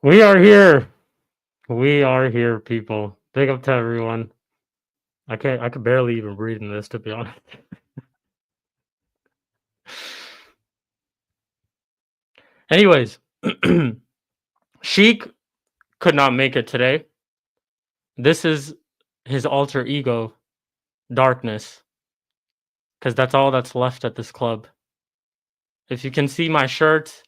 We are here. We are here, people. Big up to everyone. I could barely even breathe in this, to be honest. Anyways, Sheik could not make it today. This is his alter ego, Darkness, because that's all that's left at this club. If you can see my shirt,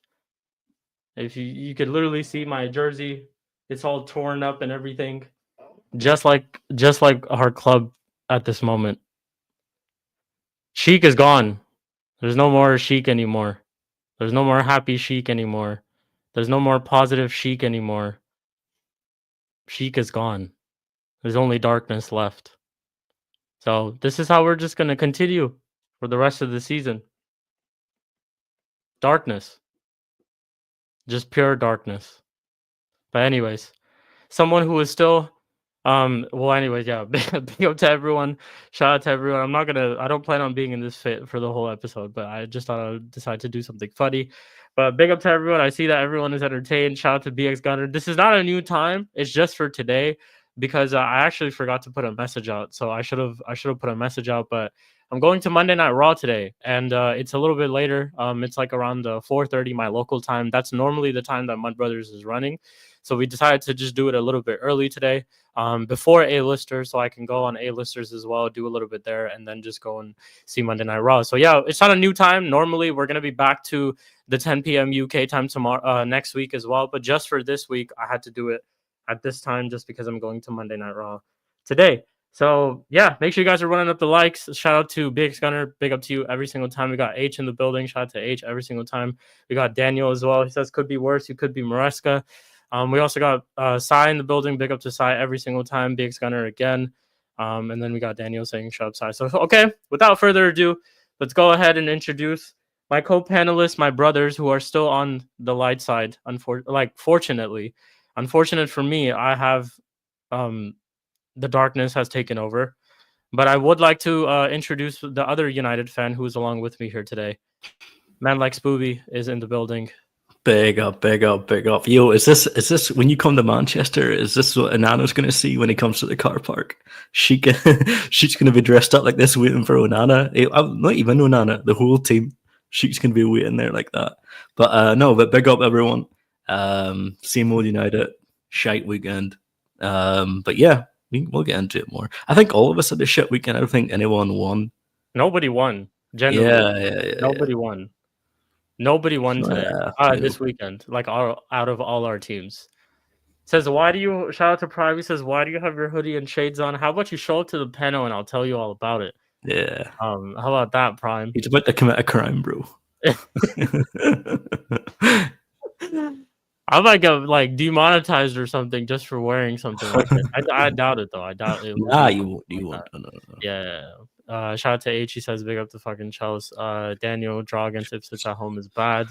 if you could literally see my jersey, it's all torn up and everything, just like our club at this moment. Sheik is gone. There's no more Sheik anymore. There's no more happy Sheik anymore. There's no more positive Sheik anymore. Sheik is gone. There's only darkness left. So this is how we're just going to continue for the rest of the season. Darkness. Just pure darkness. But anyways, someone who is still well anyways, yeah, big up to everyone. Shout out to everyone. I don't plan on being in this fit for the whole episode, but I just thought I'd decide to do something funny. But big up to everyone. I see that everyone is entertained. Shout out to BX Gunner. This is not a new time. It's just for today because I actually forgot to put a message out. So I should have put a message out, but I'm going to Monday Night Raw today, and it's a little bit later. It's like around 4:30 my local time. That's normally the time that Mud Brothers is running. So we decided to just do it a little bit early today, before A-listers, so I can go on A-listers as well, do a little bit there, and then just go and see Monday Night Raw. So yeah, it's not a new time. Normally, we're gonna be back to the 10 p.m. UK time tomorrow, next week as well. But just for this week, I had to do it at this time just because I'm going to Monday Night Raw today. So yeah, make sure you guys are running up the likes. Shout out to Big Gunner, big up to you every single time. We got H in the building. Shout out to H every single time. We got Daniel as well. He says could be worse. You could be Maresca. We also got Sai in the building. Big up to Sai every single time. Big Gunner again. And then we got Daniel saying shut up, Sai. So okay, without further ado, let's go ahead and introduce my co-panelists, my brothers who are still on the light side. Fortunately, unfortunate for me, I have the darkness has taken over. But I would like to introduce the other United fan who is along with me here today. Man like Spooby is in the building. Big up, big up, big up. Yo, is this when you come to Manchester, is this what Onana's going to see when he comes to the car park? She's going to be dressed up like this waiting for Onana. Not even Onana, the whole team. She's going to be waiting there like that. But no, but big up everyone. Same old United, shite weekend. But yeah, we'll get into it more. I think all of us had a shit weekend. I don't think anyone won. Nobody won. Generally, Nobody won. Nobody won today. This weekend, like out of all our teams. Says, why do you shout out to Prime? He says, why do you have your hoodie and shades on? How about you show up to the panel and I'll tell you all about it? Yeah. How about that, Prime? He's about to commit a crime, bro. I might get like demonetized or something just for wearing something like that. I doubt it though. I doubt it. Nah, you won't. No. Yeah. Shout out to H. He says, big up to fucking Chelsea. Daniel, draw against Ipswich at home is bad.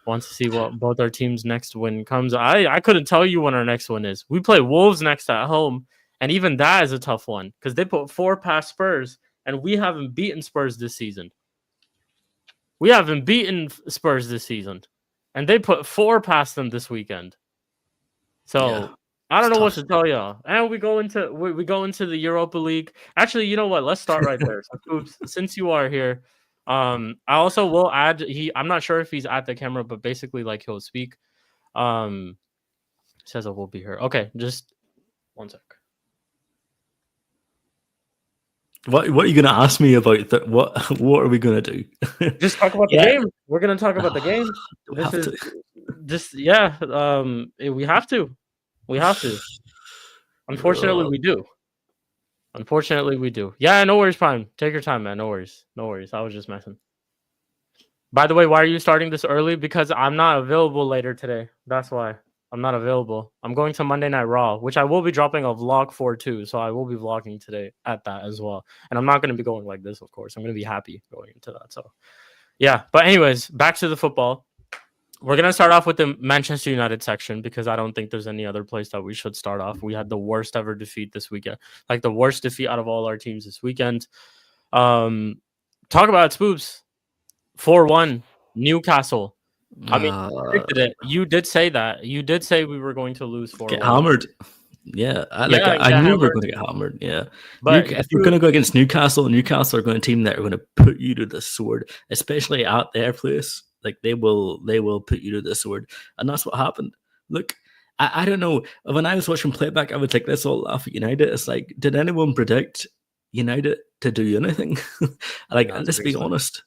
Wants to see what both our teams' next win comes. I couldn't tell you when our next win is. We play Wolves next at home, and even that is a tough one because they put 4 past Spurs, and we haven't beaten Spurs this season. And they put 4 past them this weekend. So yeah, I don't know what to tell y'all. And we go into the Europa League. Actually, you know what? Let's start right there. So, Oops, since you are here, I also will add. I'm not sure if he's at the camera, but basically, like he'll speak. Says I will be here. Okay, just one sec. What are you going to ask me about? What are we going to do? Just talk about the game. We're going to talk about the game. We have to. We have to. Unfortunately, we do. Yeah, no worries, Prime. Take your time, man. No worries. I was just messing. By the way, why are you starting this early? Because I'm not available later today. That's why. I'm not available. I'm going to Monday Night Raw, which I will be dropping a vlog for too. So I will be vlogging today at that as well. And I'm not going to be going like this, of course. I'm going to be happy going into that. So yeah. But anyways, back to the football. We're going to start off with the Manchester United section because I don't think there's any other place that we should start off. We had the worst ever defeat this weekend. Like the worst defeat out of all our teams this weekend. Talk about it, Spoobs. 4-1 Newcastle. I mean, you predicted it. You did say that. You did say we were going to lose 4-1. Get hammered. Yeah, I knew we were going to get hammered. Yeah, but if you're going to go against Newcastle are going to team that are going to put you to the sword, especially at their place. Like they will put you to the sword, and that's what happened. Look, I don't know. When I was watching playback, I would like, let's all laugh at United. It's like, did anyone predict United to do anything? Like, let's be honest.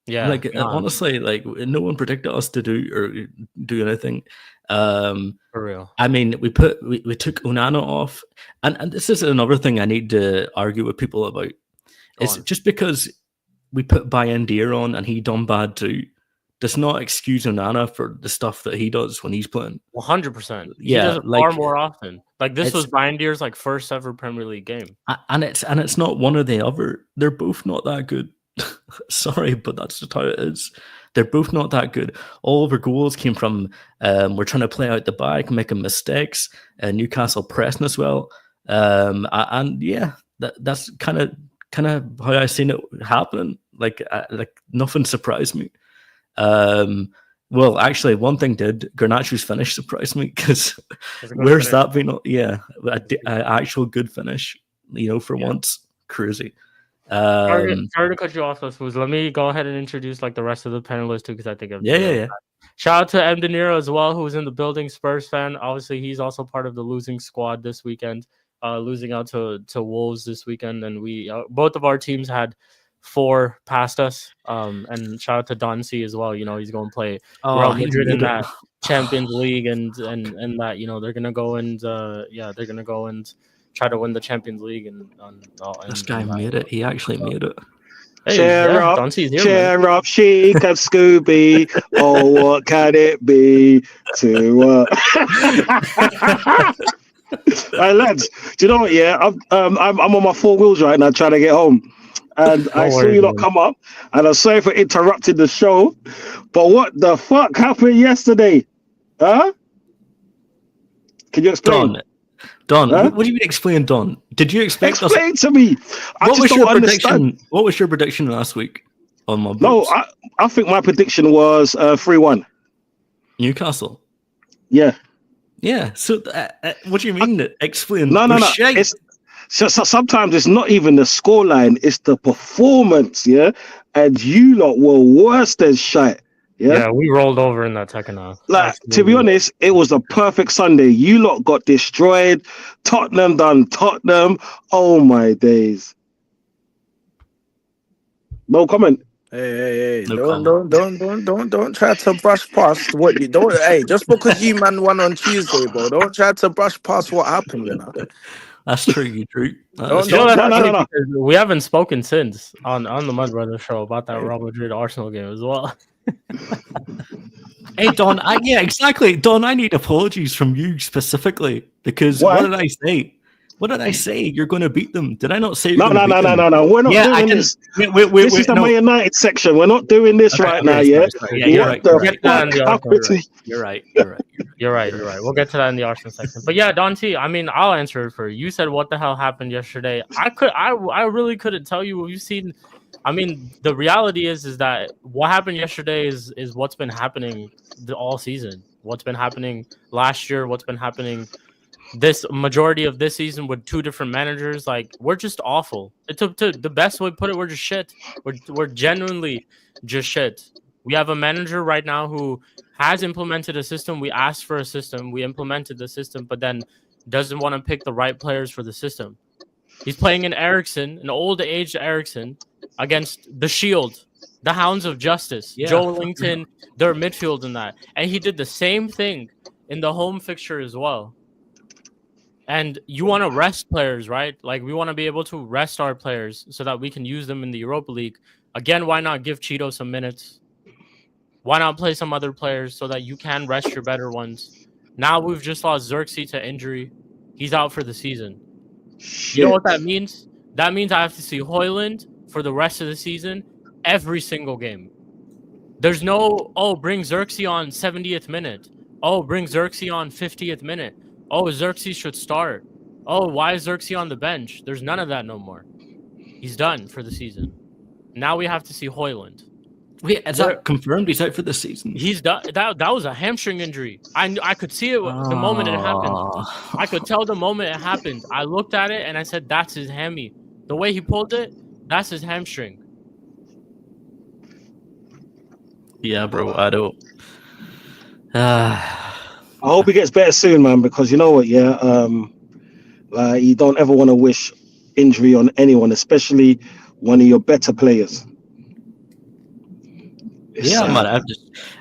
Yeah, like honestly, like no one predicted us to do anything. For real. I mean, we took Onana off, and this is another thing I need to argue with people about. Is just because we put Mdinero on and he done bad too, does not excuse Onana for the stuff that he does when he's playing. 100%. Yeah, he does it far more often. Like this was Mdindero's like first ever Premier League game, and it's not one or the other. They're both not that good. Sorry, but that's just how it is. They're both not that good. All of our goals came from we're trying to play out the back, making mistakes. Newcastle pressing as well, and yeah, that's kind of how I seen it happening. Like nothing surprised me. Well, actually, one thing did. Garnacho's finish surprised me because where's that been? Yeah, an actual good finish. For once, crazy. Sorry to cut you off, let me go ahead and introduce like the rest of the panelists too, because I think yeah. Shout out to Mdinero as well, who was in the building, Spurs fan. Obviously, he's also part of the losing squad this weekend, losing out to Wolves this weekend, and we both of our teams had 4 past us. And shout out to Don C as well. He's going to play Real Madrid in that Champions League, and that they're gonna go and they're gonna go and try to win the Champions League. And this guy made it. He actually made it. Hey, cheer up, Sheik and Scooby. Oh, what can it be to? Hey lads, do you know what? Yeah, I'm on my 4 wheels right now, trying to get home, and I saw you lot come up, and I'm sorry for interrupting the show, but what the fuck happened yesterday? Huh? Can you explain? Don, what do you mean explain, Don? Did you expect explain to me? What was your prediction last week on my books? No, I think my prediction was 3-1. Newcastle. Yeah. So what do you mean? Explain. No. It's so sometimes it's not even the scoreline; it's the performance. Yeah, and you lot were worse than shite. Yeah, we rolled over in that second half. Like, to be honest, it was a perfect Sunday. You lot got destroyed. Tottenham done Tottenham. Oh my days. No comment. Hey, don't try to brush past what you don't. Hey, just because you man won on Tuesday, bro, don't try to brush past what happened. That's true. No. We haven't spoken since on the Mud Brothers show about that Real Madrid Arsenal game as well. Hey Don, exactly. Don, I need apologies from you specifically because what did I say? What did I say? You're going to beat them. Did I not say? No. We're not doing this. This is the Man United section. We're not doing this right now. Yeah, you're right. You're right. We'll get to that in the Arsenal section. But yeah, Don T, I mean, I'll answer it for you. You said what the hell happened yesterday. I really couldn't tell you what you've seen. I mean, the reality is that what happened yesterday is what's been happening all season. What's been happening last year, what's been happening this majority of this season with 2 different managers. Like, we're just awful. The best way to put it, we're just shit. We're genuinely just shit. We have a manager right now who has implemented a system. We asked for a system. We implemented the system, but then doesn't want to pick the right players for the system. He's playing an old age Eriksen, against the Shield, the Hounds of Justice, Joe Linton, their midfield in that. And he did the same thing in the home fixture as well. And you want to rest players, right? Like, we want to be able to rest our players so that we can use them in the Europa League. Again, why not give Cheeto some minutes? Why not play some other players so that you can rest your better ones? Now we've just lost Xerxes to injury. He's out for the season. Shit. You know what that means? That means I have to see Højlund for the rest of the season, every single game. There's no, bring Xerxes on 70th minute. Bring Xerxes on 50th minute. Xerxes should start. Why is Xerxes on the bench? There's none of that no more. He's done for the season. Now we have to see Højlund. Wait, is that confirmed? He's out for the season. He's done. That was a hamstring injury. I could see it the moment it happened. I could tell the moment it happened. I looked at it and I said, "That's his hammy." The way he pulled it, that's his hamstring. Yeah, bro. I don't. I hope he gets better soon, man. Because you know what? Yeah, like you don't ever want to wish injury on anyone, especially one of your better players. Yeah, man.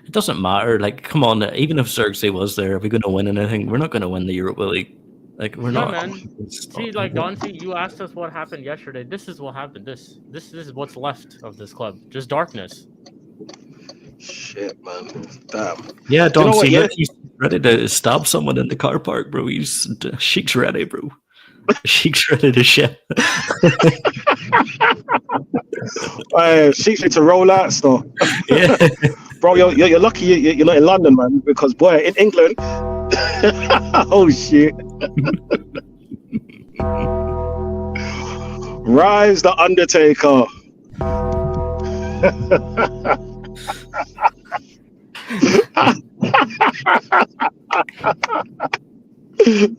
It doesn't matter. Like, come on. Even if Xerxes was there, are we going to win anything? We're not going to win the Europa League. Like, we're not. Man. See, like Dante, you asked us what happened yesterday. This is what happened. This is what's left of this club. Just darkness. Shit, man. Damn. Yeah, Dante, you know he's ready to stab someone in the car park, bro. Sheik's ready, bro. Sheik's ready to shit. Sheik's ready to roll out stuff. Yeah. Bro, you're lucky you're not in London, man. Because boy, in England, oh shit. Rise the Undertaker.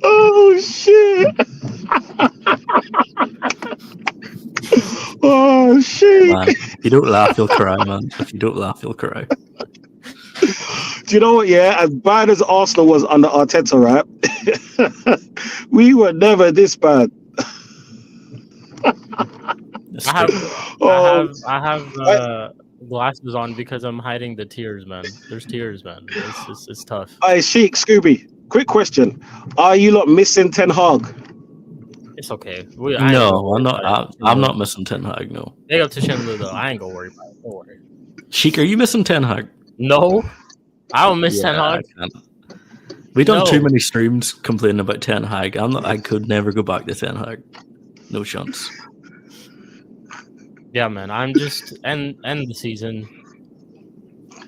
Oh shit. Oh shit. Man, if you don't laugh, you'll cry, man. If you don't laugh, you'll cry. Do you know what? Yeah, as bad as Arsenal was under Arteta, right? We were never this bad. I have glasses on because I'm hiding the tears, man. There's tears, man. It's tough. Hey, Sheik, Scooby, quick question: are you lot missing Ten Hag? It's okay. I'm not. I'm not missing Ten Hag. No. They go to Shenmue though. I ain't gonna worry about it. Don't worry. Sheik, are you missing Ten Hag? No, I don't miss Ten Hag. We done too many streams complaining about Ten Hag. I could never go back to Ten Hag. No chance. Yeah, man. I'm just end the season.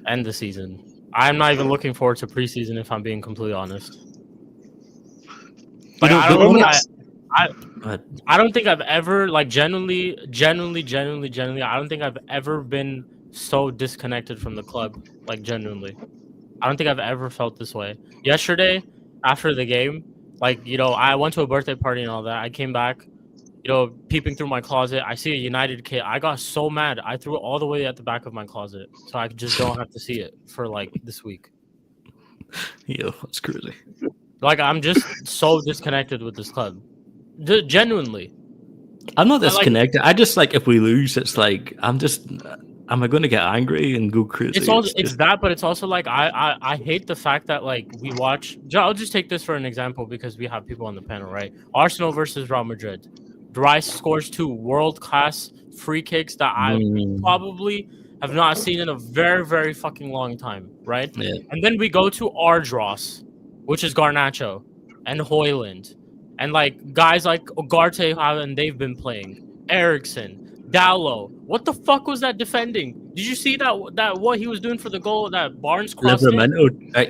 End the season. I'm not even looking forward to preseason if I'm being completely honest. Like, I don't think I've ever, like, genuinely, I don't think I've ever been so disconnected from the club. Like, genuinely. I don't think I've ever felt this way. Yesterday, after the game, like, you know, I went to a birthday party and all that. I came back, you know, peeping through my closet. I see a United kit. I got so mad. I threw it all the way at the back of my closet. So I just don't have to see it for, like, this week. Yo, that's crazy. Like, I'm just so disconnected with this club. Genuinely. I'm not disconnected. I just, like, if we lose, it's like, am I going to get angry and go crazy? It's that, but it's also like I hate the fact that, like, we watch. I'll just take this for an example because we have people on the panel, right? Arsenal versus Real Madrid. Rice scores 2 world-class free kicks that I probably have not seen in a very, very fucking long time, right? Yeah. And then we go to Ardros, which is Garnacho and Hoyland, and, like, guys like Ugarte, and they've been playing. Eriksson, Dallo. What the fuck was that defending? Did you see that what he was doing for the goal that Barnes crossed in?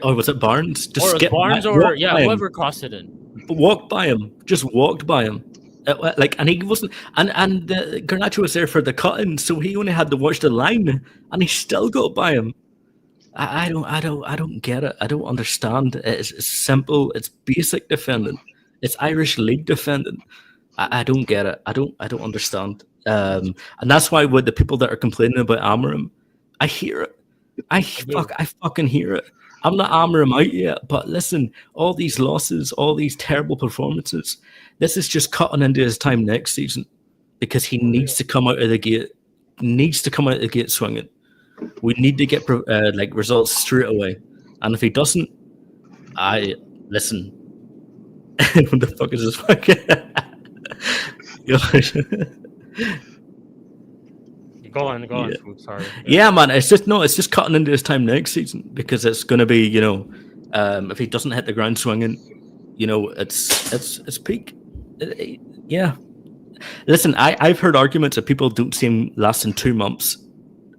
Oh, was it Barnes? Whoever crossed it in. Walked by him. Just walked by him. And he wasn't, and Garnacho was there for the cut-in, so he only had to watch the line, and he still got by him. I don't get it. I don't understand. It's simple. It's basic defending. It's Irish League defending. I don't get it. I don't understand. And that's why with the people that are complaining about Amorim, I hear it. I fucking hear it. I'm not Amorim out yet, but listen, all these losses, all these terrible performances, this is just cutting into his time next season because he needs to come out of the gate. Swinging. We need to get results straight away, and if he doesn't, listen. What the fuck is this fucking? Go on. Yeah. Sorry. Yeah, man. It's just cutting into his time next season because it's going to be, you know, if he doesn't hit the ground swinging, you know, it's peak. Yeah. Listen, I've heard arguments that people don't see him lasting 2 months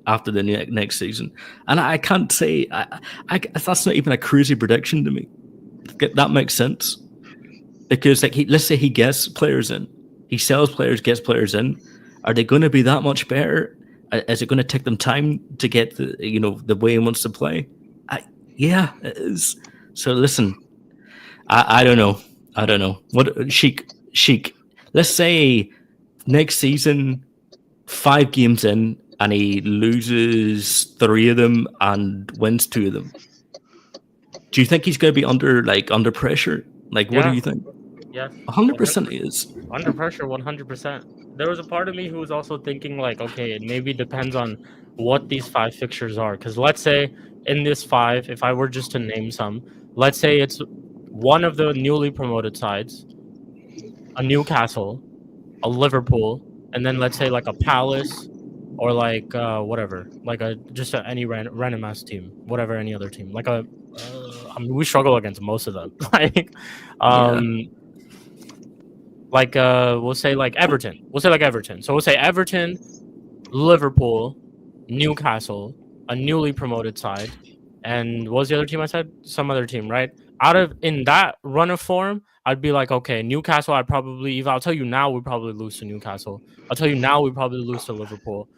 after the next season, and I can't say that's not even a crazy prediction to me. That makes sense because, like, let's say he gets players in, he sells players, gets players in. Are they going to be that much better Is it going to take them time to get the way he wants to play? Yeah, it is. So listen, I don't know. I don't know. What Sheik? Let's say next season, 5 games in, and he loses 3 of them and wins 2 of them. Do you think he's going to be under pressure? Like, what do you think? Yeah, 100% he is. Under pressure, 100%. There was a part of me who was also thinking like, okay, it maybe depends on what these 5 fixtures are. Because let's say in this 5, if I were just to name some, let's say it's one of the newly promoted sides, a Newcastle, a Liverpool, and then let's say like a Palace or like whatever, like any random ass team, whatever, any other team, like I mean, we struggle against most of them. We'll say like Everton. So we'll say Everton, Liverpool, Newcastle, a newly promoted side, and what was the other team I said? Some other team, right? In that run of form, I'd be like, okay, Newcastle, I'll tell you now, we probably lose to Newcastle. I'll tell you now, we probably lose to Liverpool.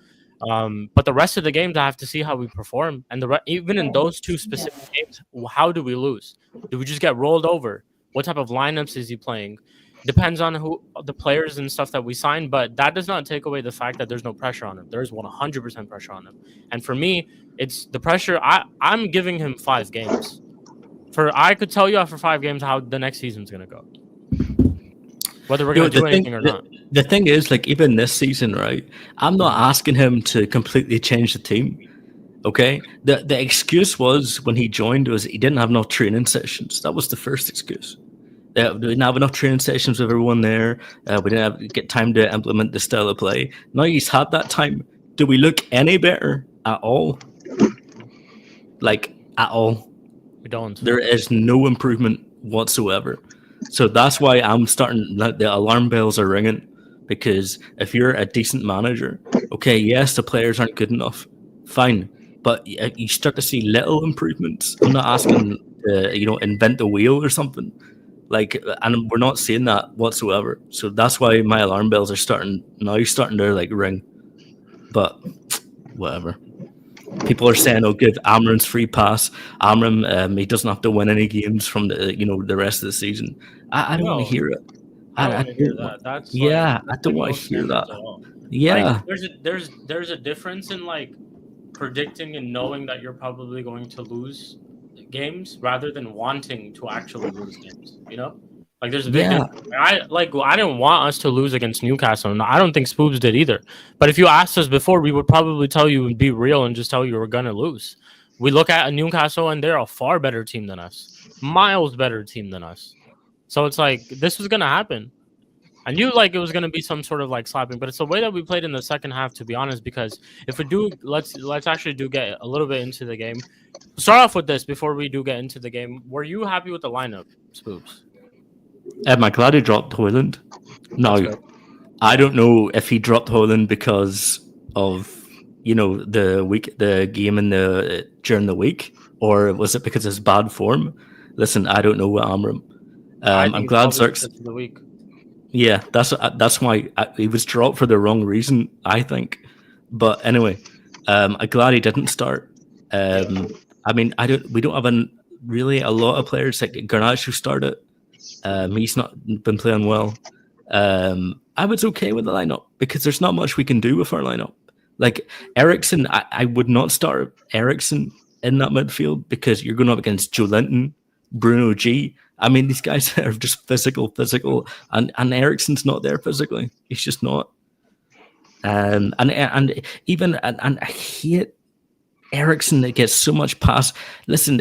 But the rest of the games, I have to see how we perform. And even in those 2 specific games, how do we lose? Do we just get rolled over? What type of lineups is he playing? Depends on who the players and stuff that we sign, but that does not take away the fact that there's no pressure on him. There is 100% pressure on him. And for me, it's the pressure. I'm giving him 5 games. I could tell you after 5 games how the next season's going to go. Whether we're going to do anything or not. The thing is, like, even this season, right? I'm not asking him to completely change the team. Okay? The excuse was when he joined was he didn't have enough training sessions. That was the first excuse. We didn't have enough training sessions with everyone there. We didn't get time to implement the style of play. Now he's had that time. Do we look any better at all? Like, at all? We don't. There is no improvement whatsoever. So that's why I'm starting. The alarm bells are ringing, because if you're a decent manager, okay, yes, the players aren't good enough, fine, but you start to see little improvements. I'm not asking to invent the wheel or something, like, and we're not seeing that whatsoever. So that's why my alarm bells are starting to like ring. But whatever. People are saying, "Oh, give Amram's free pass. Amram, he doesn't have to win any games from the rest of the season." I don't want to hear it. I don't want to hear that. That's I don't want to hear that. Yeah, like, there's a difference in like predicting and knowing that you're probably going to lose games rather than wanting to actually lose games. Like, there's a big difference. I didn't want us to lose against Newcastle, and I don't think Spoobs did either. But if you asked us before, we would probably tell you and be real and just tell you we're gonna lose. We look at a Newcastle, and they're a far better team than us, miles better team than us. So it's like this was gonna happen. I knew like it was gonna be some sort of like slapping, but it's the way that we played in the second half, to be honest. Because if we do, let's actually get a little bit into the game. Start off with this before we do get into the game. Were you happy with the lineup, Spoobs? I'm glad he dropped Hoyland. No, I don't know if he dropped Hoyland because of the game during the week, or was it because of his bad form? Listen, I don't know what Amram. I'm glad Zirk's the week. Yeah, that's why he was dropped for the wrong reason, I think. But anyway, I'm glad he didn't start. I mean, we don't have really a lot of players like Garnacho started. He's not been playing well. I was okay with the lineup because there's not much we can do with our lineup. Like Ericsson, I would not start Ericsson in that midfield because you're going up against Joe Linton, Bruno G. I mean, these guys are just physical, and Ericsson's not there physically. He's just not. And I hate Ericsson that gets so much pass. Listen,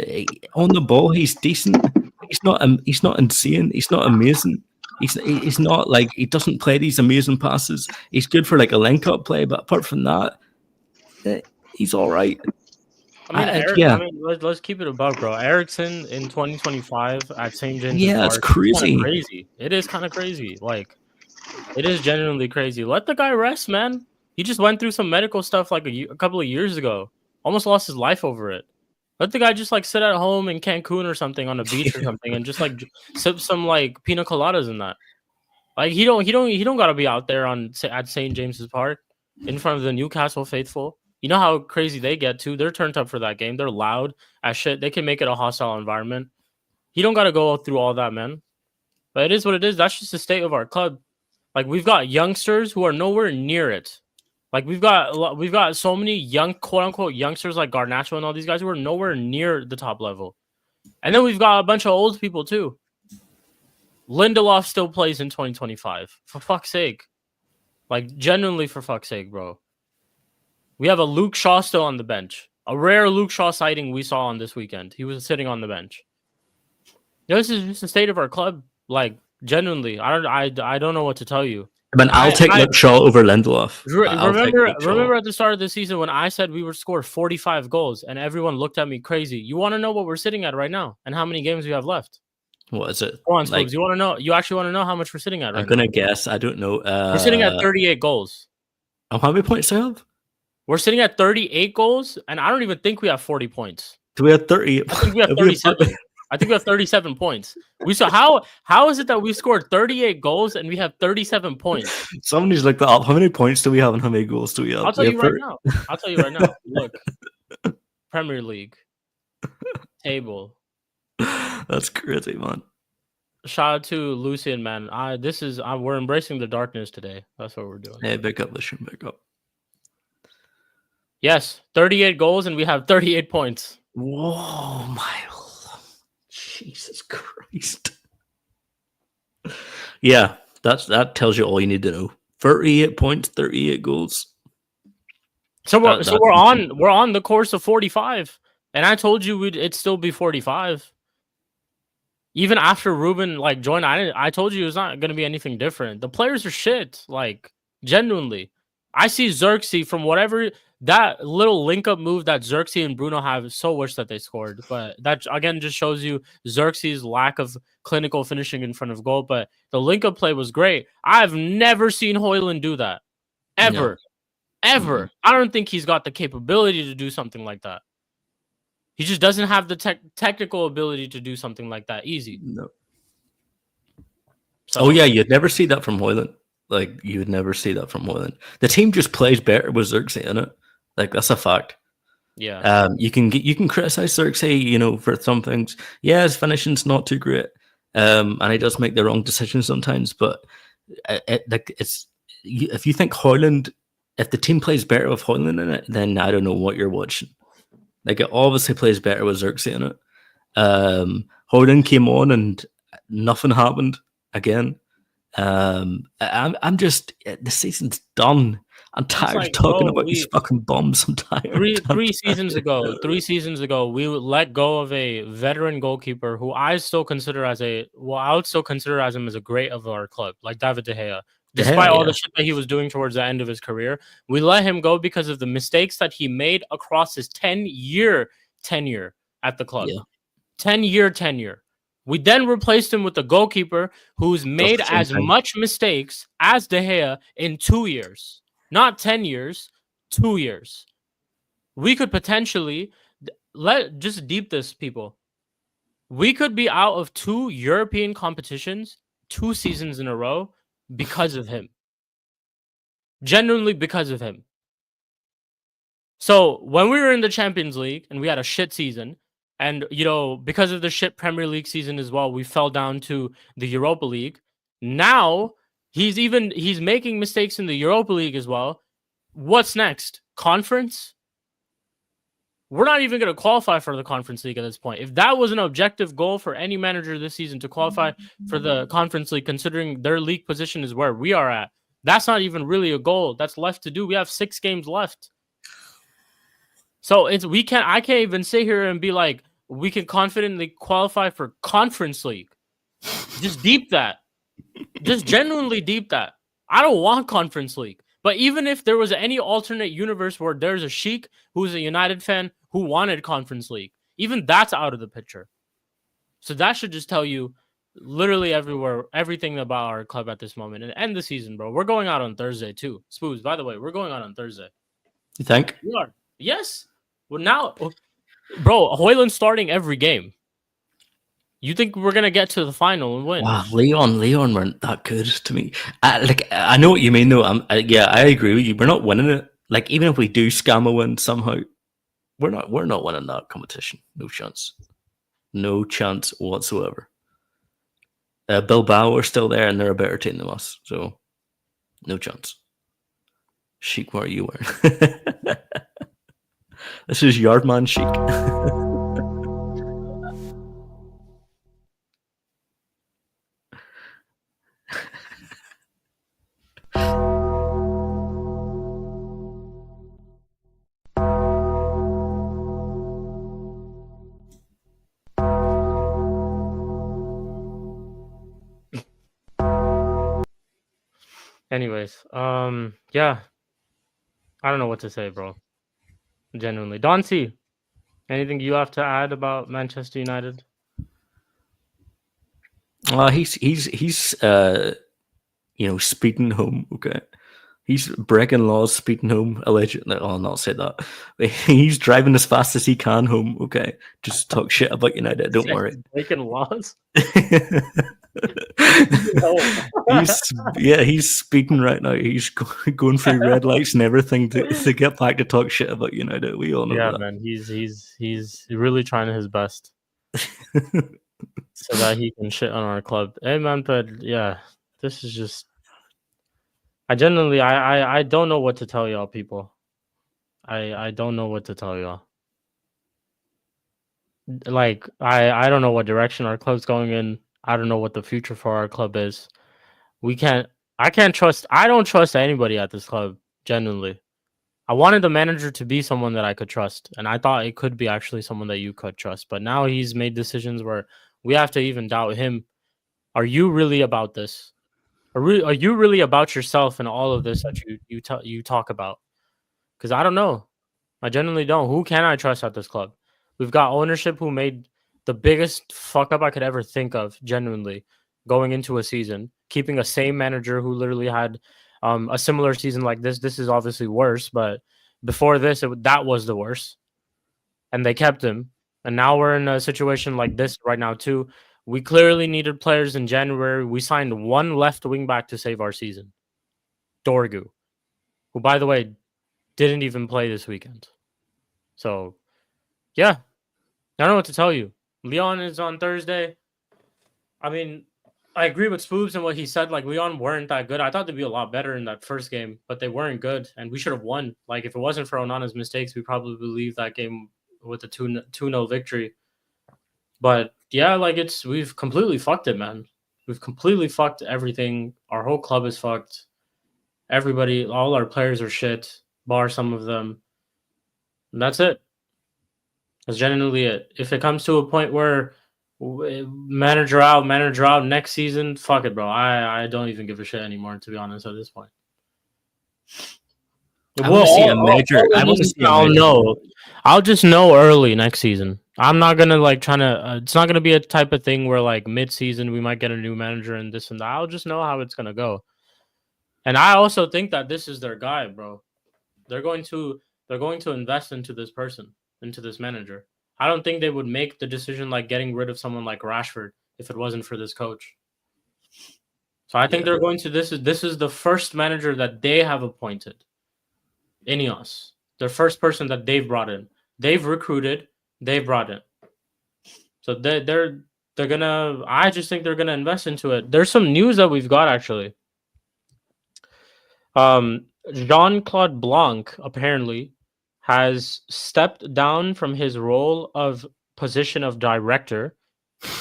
on the ball, he's decent. He's not insane. He's not amazing. He's not like, he doesn't play these amazing passes. He's good for like a link-up play, but apart from that, he's all right. I mean, let's keep it above, bro. Ericsson in 2025 at St. James. Yeah, it's crazy. Crazy. It is kind of crazy. Like, it is genuinely crazy. Let the guy rest, man. He just went through some medical stuff like a couple of years ago. Almost lost his life over it. Let the guy just like sit at home in Cancun or something on a beach or something and just like sip some like pina coladas and that. Like he don't gotta be out there at St. James's Park. in front of the Newcastle faithful. You know how crazy they get too. They're turned up for that game. They're loud as shit. They can make it a hostile environment. He don't got to go through all that, man. But it is what it is. That's just the state of our club. Like, we've got youngsters who are nowhere near it. Like, we've got so many young, quote unquote, youngsters like Garnacho and all these guys who are nowhere near the top level. And then we've got a bunch of old people too. Lindelof still plays in 2025. For fuck's sake. Like, genuinely, for fuck's sake, bro. We have a Luke Shaw still on the bench. A rare Luke Shaw sighting we saw on this weekend. He was sitting on the bench. This is just the state of our club. Like, genuinely, I don't know what to tell you. But I'll take Luke Shaw over Lindelof. Remember at the start of the season when I said we would score 45 goals and everyone looked at me crazy. You want to know what we're sitting at right now and how many games we have left? What is it? Go on, Spooby. You want to know? You actually want to know how much we're sitting at right now? I'm gonna guess. I don't know. We're sitting at 38 goals. And how many points do we have? We're sitting at 38 goals, and I don't even think we have 40 points. Do we have 30? I think we have 37. I think we have 37 points. How is it that we scored 38 goals and we have 37 points? Somebody's looked that up. How many points do we have and how many goals do we have? I'll tell you right now. Look, Premier League table. That's crazy, man. Shout out to Lucian, man. We're embracing the darkness today. That's what we're doing. Hey, big up, Lucian, big up. Yes, 38 goals and we have 38 points. Whoa, my Jesus Christ. Yeah, that tells you all you need to know. 38 points, 38 goals. So we're on the course of 45. And I told you it'd still be 45. Even after Ruben joined, I told you it's not going to be anything different. The players are shit, genuinely. I see Xerxes from whatever that little link-up move that Xerxes and Bruno have. So wish that they scored, but that again just shows you Xerxes' lack of clinical finishing in front of goal. But the link-up play was great. I've never seen Højlund do that, ever. Mm-hmm. I don't think he's got the capability to do something like that. He just doesn't have the technical ability to do something like that easy. No. So, you'd never see that from Højlund. You would never see that from Højlund. The team just plays better with Xerxes in it. That's a fact. Yeah. You can criticize Xerxes, for some things. Yeah, his finishing's not too great. And he does make the wrong decisions sometimes. But if you think Højlund, if the team plays better with Højlund in it, then I don't know what you're watching. It obviously plays better with Xerxes in it. Højlund came on and nothing happened again. I'm just, the season's done. I'm tired of talking about these fucking bombs. I'm tired. Three seasons ago, we let go of a veteran goalkeeper who I would still consider as him as a great of our club, like David De Gea. Despite all the shit that he was doing towards the end of his career, we let him go because of the mistakes that he made across his 10-year tenure at the club. 10-year tenure. We then replaced him with a goalkeeper who's made as much mistakes as De Gea in 2 years. Not 10 years, 2 years. We could potentially, just deep this, people. We could be out of 2 European competitions 2 seasons in a row because of him. Genuinely because of him. So when we were in the Champions League and we had a shit season, and because of the shit Premier League season as well, we fell down to the Europa League. Now he's making mistakes in the Europa League as well. What's next? Conference? We're not even going to qualify for the Conference League at this point. If that was an objective goal for any manager this season to qualify for the Conference League, considering their league position is where we are at, that's not even really a goal that's left to do. We have 6 games left. So I can't even sit here and be like, we can confidently qualify for Conference League. Just deep that. Just genuinely deep that. I don't want Conference League. But even if there was any alternate universe where there's a Sheik who's a United fan who wanted Conference League, even that's out of the picture. So that should just tell you literally everything about our club at this moment and end the season, bro. We're going out on Thursday too. Spoos, by the way, we're going out on Thursday. You think? We are. Yes. Well, now, bro, Højlund's starting every game. You think we're gonna get to the final and win? Wow, Leon weren't that good to me. I know what you mean though. I agree with you. We're not winning it. Like even if we do scam a win somehow, we're not winning that competition. No chance. No chance whatsoever. Bilbao are still there, and they're a better team than us. So no chance. Sheik, where are you wearing? This is Yardman Sheik. Anyways, yeah, I don't know what to say, bro. Genuinely, Don C, anything you have to add about Manchester United? He's speeding home. Okay, he's breaking laws, speeding home. Allegedly, I'll not say that. He's driving as fast as he can home. Okay, just talk shit about United. Don't worry. Breaking laws. He's speeding right now. He's going through red lights and everything to get back to talk shit about United. We all know that. Man, he's really trying his best so that he can shit on our club. Hey man, but yeah, this is just. I genuinely, I don't know what to tell y'all, people. I don't know what to tell y'all. Like I don't know what direction our club's going in. I don't know what the future for our club is. I don't trust anybody at this club, genuinely. I wanted the manager to be someone that I could trust, and I thought it could be actually someone that you could trust. But now he's made decisions where we have to even doubt him. Are you really about this? Are you really about yourself and all of this that you talk about? Because I don't know. I genuinely don't. Who can I trust at this club? We've got ownership who made the biggest fuck up I could ever think of, genuinely, going into a season, keeping a same manager who literally had a similar season like this. This is obviously worse, but before this, that was the worst. And they kept him. And now we're in a situation like this right now, too. We clearly needed players in January. We signed one left wing back to save our season, Dorgu, who, by the way, didn't even play this weekend. So, yeah, I don't know what to tell you. Leon is on Thursday. I mean, I agree with Spoobs and what he said. Like, Leon weren't that good. I thought they'd be a lot better in that first game, but they weren't good, and we should have won. Like, if it wasn't for Onana's mistakes, we probably leave that game with a 2-0 victory. But, yeah, like, we've completely fucked it, man. We've completely fucked everything. Our whole club is fucked. Everybody, all our players are shit, bar some of them. And that's it. That's genuinely it. If it comes to a point where manager out next season, fuck it, bro. I don't even give a shit anymore, to be honest, at this point. I want to see a major. I'll know. I'll just know early next season. I'm not gonna it's not gonna be a type of thing where like mid-season we might get a new manager and this and that. I'll just know how it's gonna go. And I also think that this is their guy, bro. They're going to invest into this person, into this manager. I don't think they would make the decision like getting rid of someone like Rashford if it wasn't for this coach. So I think they're going to this is the first manager that they have appointed. Ineos. The first person that they've brought in. They've recruited, they've brought in. So they're gonna I just think they're gonna invest into it. There's some news that we've got actually. Jean-Claude Blanc apparently has stepped down from his role of position of director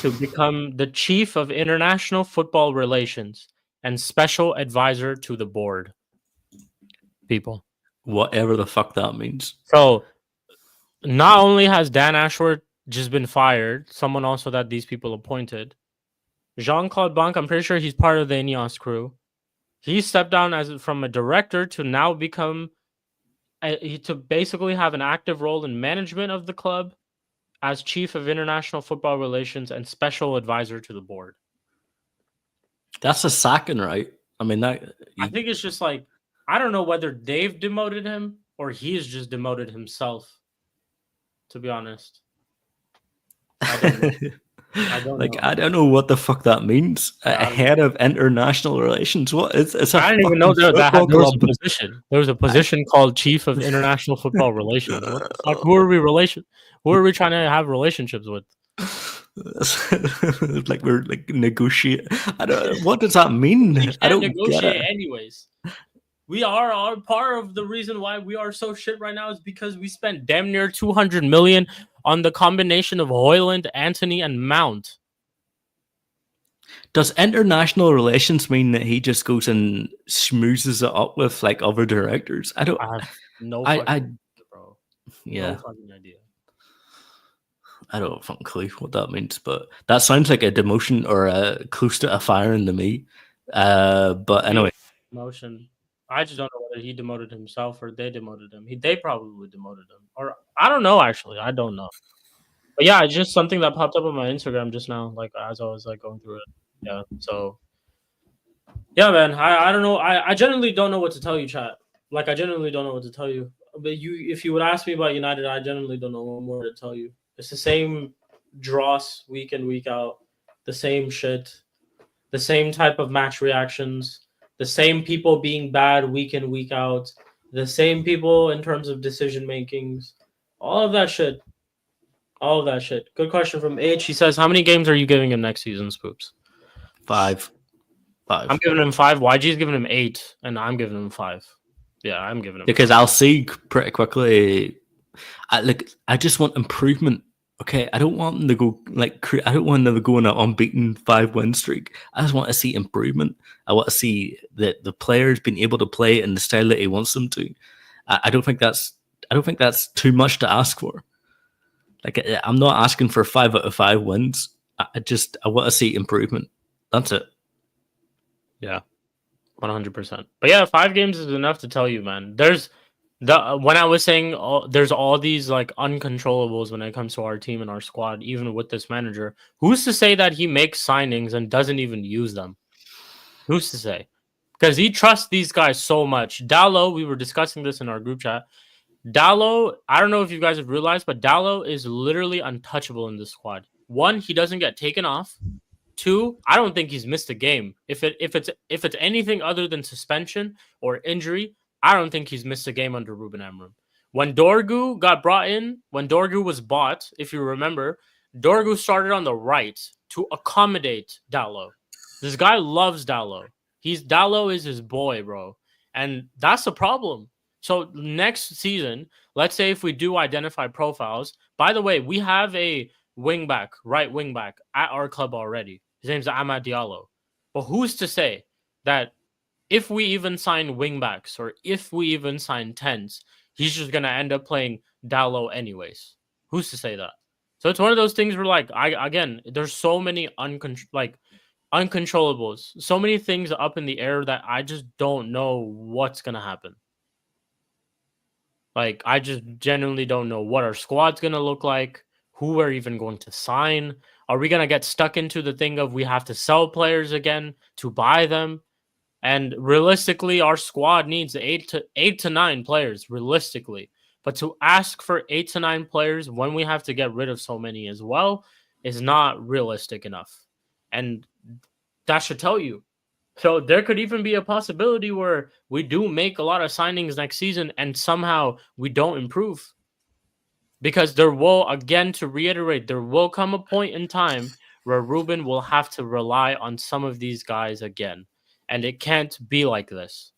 to become the chief of international football relations and special advisor to the board. People. Whatever the fuck that means. So, not only has Dan Ashworth just been fired, someone also that these people appointed. Jean-Claude Blanc, I'm pretty sure he's part of the Ineos crew. He stepped down from a director to now become to basically have an active role in management of the club as chief of international football relations and special advisor to the board. That's a sacking, right? I mean, I think it's just like, I don't know whether they've demoted him or he's just demoted himself, to be honest. I don't know. I don't Like, know. I don't know what the fuck that means. Yeah, Head of international relations. What? It's a I didn't even know fucking there football was a club. position. There was a position called Chief of International Football Relations. What the fuck? Who are we Who are we trying to have relationships with? Like we're like negotiate. I don't. What does that mean? We I can't don't get negotiate it. anyways. We are part of the reason why we are so shit right now is because we spent damn near 200 million on the combination of Hoyland, Anthony, and Mount. Does international relations mean that he just goes and schmoozes it up with like other directors? I don't. I have no I fucking idea, bro. yeah. No fucking idea. I don't have a fucking clue what that means, but that sounds like a demotion or a close to a firing to me. But anyway, Motion. I just don't know whether he demoted himself or they demoted him. They probably demoted him, or I don't know. Actually, I don't know. But yeah, it's just something that popped up on my Instagram just now, like as I was like going through it. Yeah. So yeah, man. I don't know. I genuinely don't know what to tell you, chat. Like I genuinely don't know what to tell you. But if you would ask me about United, I genuinely don't know what more to tell you. It's the same dross week in, week out, the same shit, the same type of match reactions, the same people being bad week in, week out, the same people in terms of decision makings, all of that shit. All of that shit. Good question from H. He says, how many games are you giving him next season, Spoops? 5. I'm giving him 5. YG's giving him 8, and I'm giving him 5. Yeah, I'm giving him Because 5. I'll see pretty quickly. I just want improvement. Okay, I don't want them to go I don't want them to go on an unbeaten 5-win streak. I just want to see improvement. I want to see that the players being able to play in the style that he wants them to. I don't think that's too much to ask for. Like I'm not asking for 5 out of 5 wins. I want to see improvement. That's it. Yeah, 100%. But yeah, 5 games is enough to tell you, man. There's when I was saying there's all these like uncontrollables when it comes to our team and our squad, even with this manager. Who's to say that he makes signings and doesn't even use them? Who's to say? Because he trusts these guys so much. Dallo, we were discussing this in our group chat. Dallo, I don't know if you guys have realized, but Dallo is literally untouchable in this squad. 1, he doesn't get taken off. 2, I don't think he's missed a game. If it's anything other than suspension or injury, I don't think he's missed a game under Ruben Amorim. When Dorgu got brought in, when Dorgu was bought, if you remember, Dorgu started on the right to accommodate Dallo. This guy loves Dallo. Dallo is his boy, bro. And that's a problem. So next season, let's say if we do identify profiles, by the way, we have a right wing back at our club already. His name's Amad Diallo. But who's to say that if we even sign wingbacks or if we even sign 10s, he's just going to end up playing Dallo anyways? Who's to say that? So it's one of those things where, like, there's so many uncontrollables, so many things up in the air that I just don't know what's going to happen. Like, I just genuinely don't know what our squad's going to look like, who we're even going to sign. Are we going to get stuck into the thing of we have to sell players again to buy them? And realistically, our squad needs 8 to 9 players, realistically. But to ask for 8 to 9 players when we have to get rid of so many as well is not realistic enough. And that should tell you. So there could even be a possibility where we do make a lot of signings next season and somehow we don't improve. Because there will, again, to reiterate, there will come a point in time where Ruben will have to rely on some of these guys again. And it can't be like this.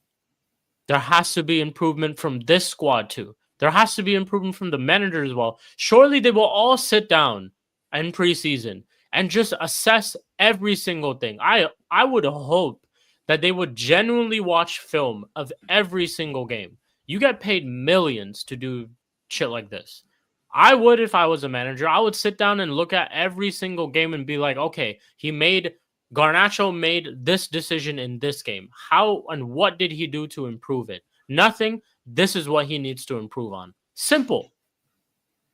There has to be improvement from this squad too. There has to be improvement from the manager as well. Surely they will all sit down in preseason and just assess every single thing. I would hope that they would genuinely watch film of every single game. You get paid millions to do shit like this. I would, if I was a manager, I would sit down and look at every single game and be like, okay, Garnacho made this decision in this game. How and what did he do to improve it? Nothing. This is what he needs to improve on. Simple.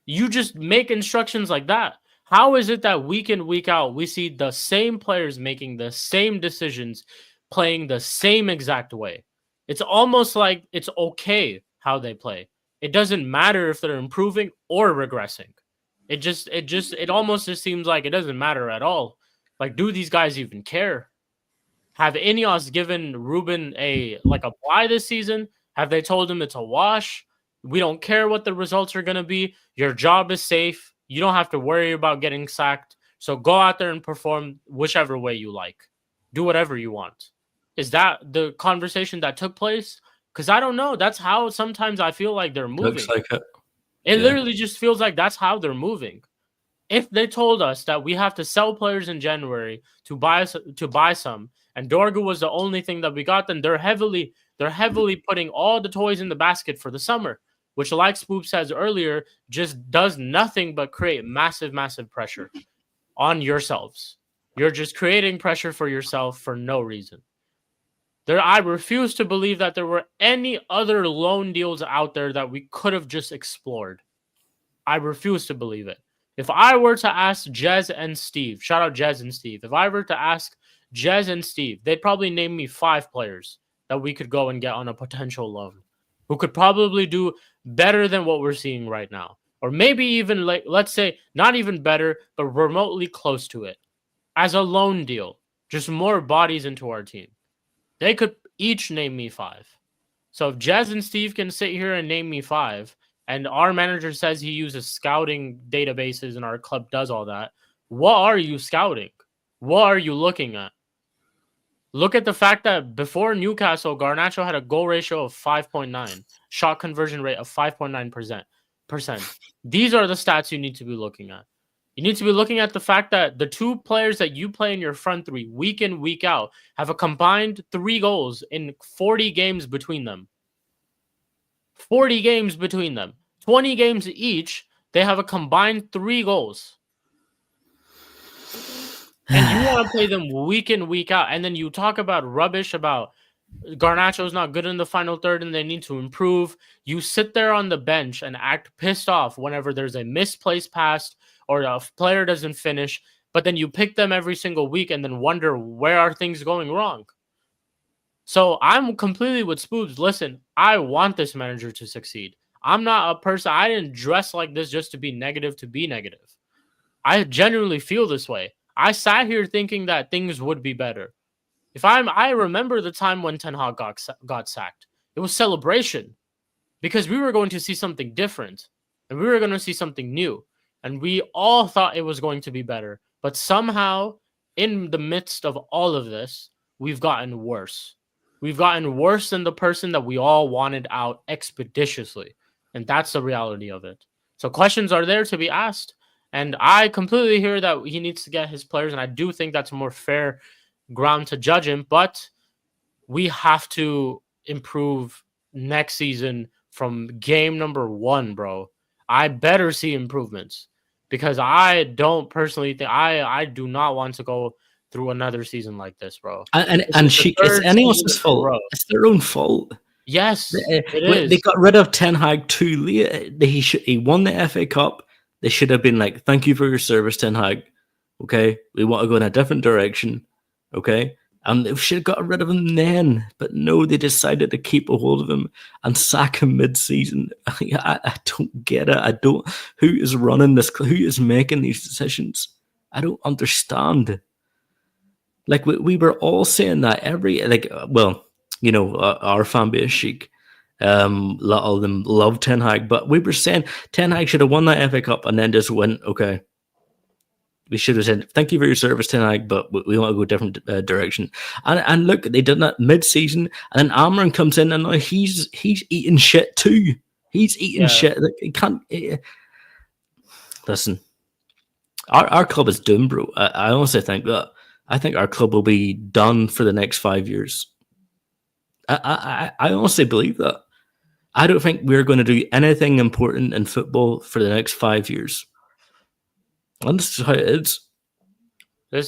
You just make instructions like that. How is it that week in, week out, we see the same players making the same decisions, playing the same exact way? It's almost like it's okay how they play. It doesn't matter if they're improving or regressing. It almost just seems like it doesn't matter at all. Like, do these guys even care? Have Ineos given Ruben a bye this season? Have they told him it's a wash? We don't care what the results are going to be. Your job is safe. You don't have to worry about getting sacked. So go out there and perform whichever way you like. Do whatever you want. Is that the conversation that took place? Because I don't know. That's how sometimes I feel like they're moving. Looks like it. It literally just feels like that's how they're moving. If they told us that we have to sell players in January to buy some, and Dorgu was the only thing that we got, then they're heavily putting all the toys in the basket for the summer, which, like Spoop says earlier, just does nothing but create massive, massive pressure on yourselves. You're just creating pressure for yourself for no reason. I refuse to believe that there were any other loan deals out there that we could have just explored. I refuse to believe it. If I were to ask Jez and Steve, shout out Jez and Steve. If I were to ask Jez and Steve, they'd probably name me 5 players that we could go and get on a potential loan who could probably do better than what we're seeing right now. Or maybe even, let's say, not even better, but remotely close to it. As a loan deal, just more bodies into our team. They could each name me 5. So if Jez and Steve can sit here and name me 5, and our manager says he uses scouting databases and our club does all that, what are you scouting? What are you looking at? Look at the fact that before Newcastle, Garnacho had a goal ratio of 5.9, shot conversion rate of 5.9%. These are the stats you need to be looking at. You need to be looking at the fact that the 2 players that you play in your front 3 week in, week out have a combined 3 goals in 40 games between them. 40 games between them. 20 games each, they have a combined 3 goals. And you want to play them week in, week out. And then you talk about rubbish about Garnacho's not good in the final third and they need to improve. You sit there on the bench and act pissed off whenever there's a misplaced pass or a player doesn't finish, but then you pick them every single week and then wonder where are things going wrong. So I'm completely with Spoobs. Listen, I want this manager to succeed. I'm not a person, I didn't dress like this just to be negative. I genuinely feel this way. I sat here thinking that things would be better. I remember the time when Ten Hag got sacked. It was celebration because we were going to see something different and we were going to see something new. And we all thought it was going to be better. But somehow, in the midst of all of this, we've gotten worse. We've gotten worse than the person that we all wanted out expeditiously. And that's the reality of it. So questions are there to be asked. And I completely hear that he needs to get his players. And I do think that's a more fair ground to judge him. But we have to improve next season from game number 1, bro. I better see improvements because I don't personally think I do not want to go through another season like this, bro. And it's anyone's fault. It's their own fault. Yes, it is. They got rid of Ten Hag too late. He won the FA Cup. They should have been like, "Thank you for your service, Ten Hag. Okay, we want to go in a different direction." Okay. And they should have got rid of him then. But no, they decided to keep a hold of him and sack him mid-season. I don't get it. Who is running this? Who is making these decisions? I don't understand. Like, we were all saying that our fan base, Sheik, a lot of them love Ten Hag, but we were saying Ten Hag should have won that FA Cup and then just went, okay, we should have said, thank you for your service, Ten Hag, but we want to go a different direction. And look, they did that mid-season, and then Amran comes in, and now he's eating shit too. He's eating shit. Like, he can't. Listen, our club is doomed, bro. I honestly think that. I think our club will be done for the next 5 years. I honestly believe that. I don't think we're going to do anything important in football for the next 5 years. And this is how it is.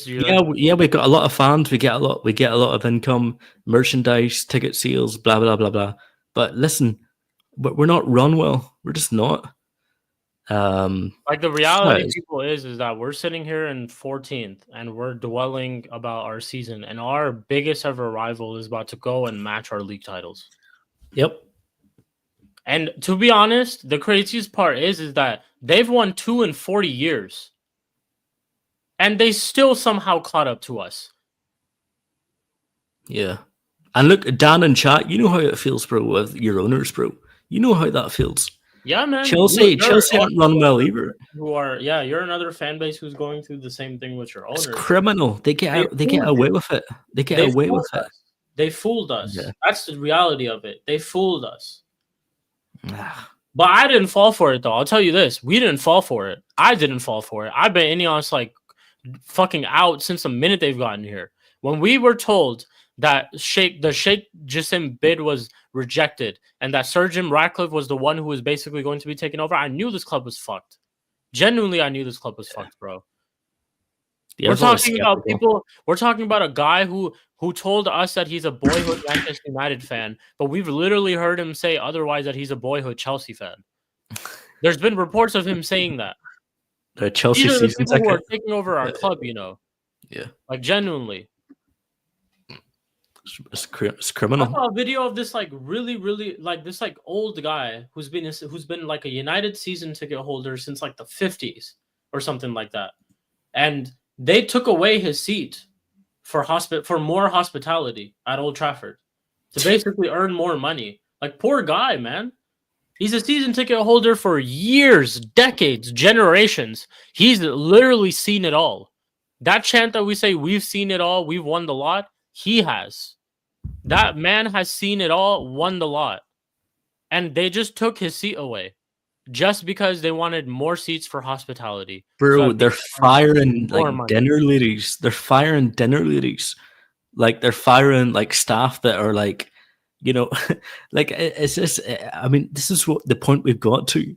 We got a lot of fans. We get a lot of income, merchandise, ticket sales, blah blah blah blah. But listen, we're not run well. We're just not. Like the reality, people is that we're sitting here in 14th and we're dwelling about our season, and our biggest ever rival is about to go and match our league titles. Yep. And to be honest, the craziest part is that They've won 2 in 40 years. And they still somehow caught up to us. Yeah. And look, Dan and chat, you know how it feels, bro, with your owners, bro. You know how that feels. Yeah, man. Chelsea aren't run well either. You're another fan base who's going through the same thing with your owners. It's criminal. They get away with it. They get away with it. They fooled us. Yeah. That's the reality of it. They fooled us. But I didn't fall for it, though. I'll tell you this. We didn't fall for it. I didn't fall for it. I've been Ineos like fucking out since the minute they've gotten here. When we were told that the Sheikh Jassim bid was rejected and that Sir Jim Ratcliffe was the one who was basically going to be taken over, I knew this club was fucked. Genuinely, I knew this club was fucked, bro. Yeah, we're talking about people. We're talking about a guy who told us that he's a boyhood Manchester United fan, but we've literally heard him say otherwise, that he's a boyhood Chelsea fan. There's been reports of him saying that. The Chelsea These are the season people ticket. who are taking over our club, you know. Yeah, like genuinely. It's criminal. I saw a video of this like really like this like old guy who's been like a United season ticket holder since like the 50s or something like that, and they took away his seat for more hospitality at Old Trafford to basically earn more money. Like, poor guy, man. He's a season ticket holder for years, decades, generations. He's literally seen it all. That chant that we say, we've seen it all, we've won the lot, he has. That man has seen it all, won the lot. And they just took his seat away just because they wanted more seats for hospitality. Bro, they're firing like dinner ladies. They're firing dinner ladies. Like, they're firing like staff that are like, you know, like, it's just, I mean, this is what the point we've got to,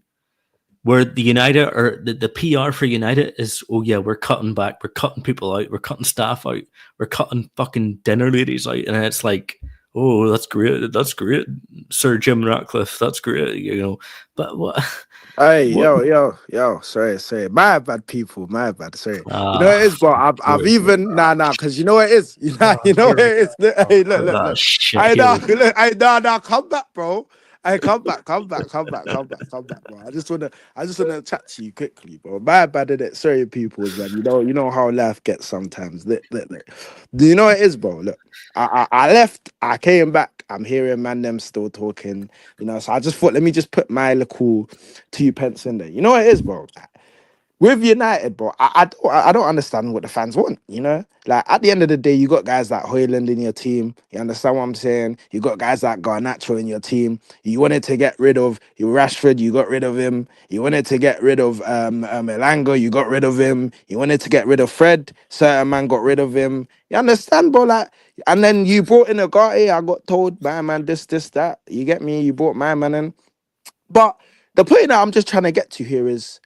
where the United or the PR for United is, oh yeah, we're cutting back, we're cutting people out, we're cutting staff out, we're cutting fucking dinner ladies out, and it's like, oh, that's great, Sir Jim Ratcliffe, that's great, you know, but what? Hey, what? yo, sorry, my bad, people, my bad, sorry. You know what it is, bro? I've even because you know what it is, you know what it is. Hey, look. I know, come back, bro. Hey, come back, bro. I just wanna chat to you quickly, bro. My bad, innit? Sorry, people, man. You know how life gets sometimes. Look. Do you know what it is, bro? Look, I left, I came back. I'm hearing man them still talking, you know. So I just thought, let me just put my little 2 pence in there. You know what it is, bro? With United, bro, I don't understand what the fans want, you know? Like, at the end of the day, you got guys like Højlund in your team. You understand what I'm saying? You got guys like Garnacho in your team. You wanted to get rid of your Rashford, you got rid of him. You wanted to get rid of Elanga, you got rid of him. You wanted to get rid of Fred, certain man got rid of him. You understand, bro? Like, and then you brought in a guy, I got told, my man, this, that. You get me? You brought my man in. But the point that I'm just trying to get to here is,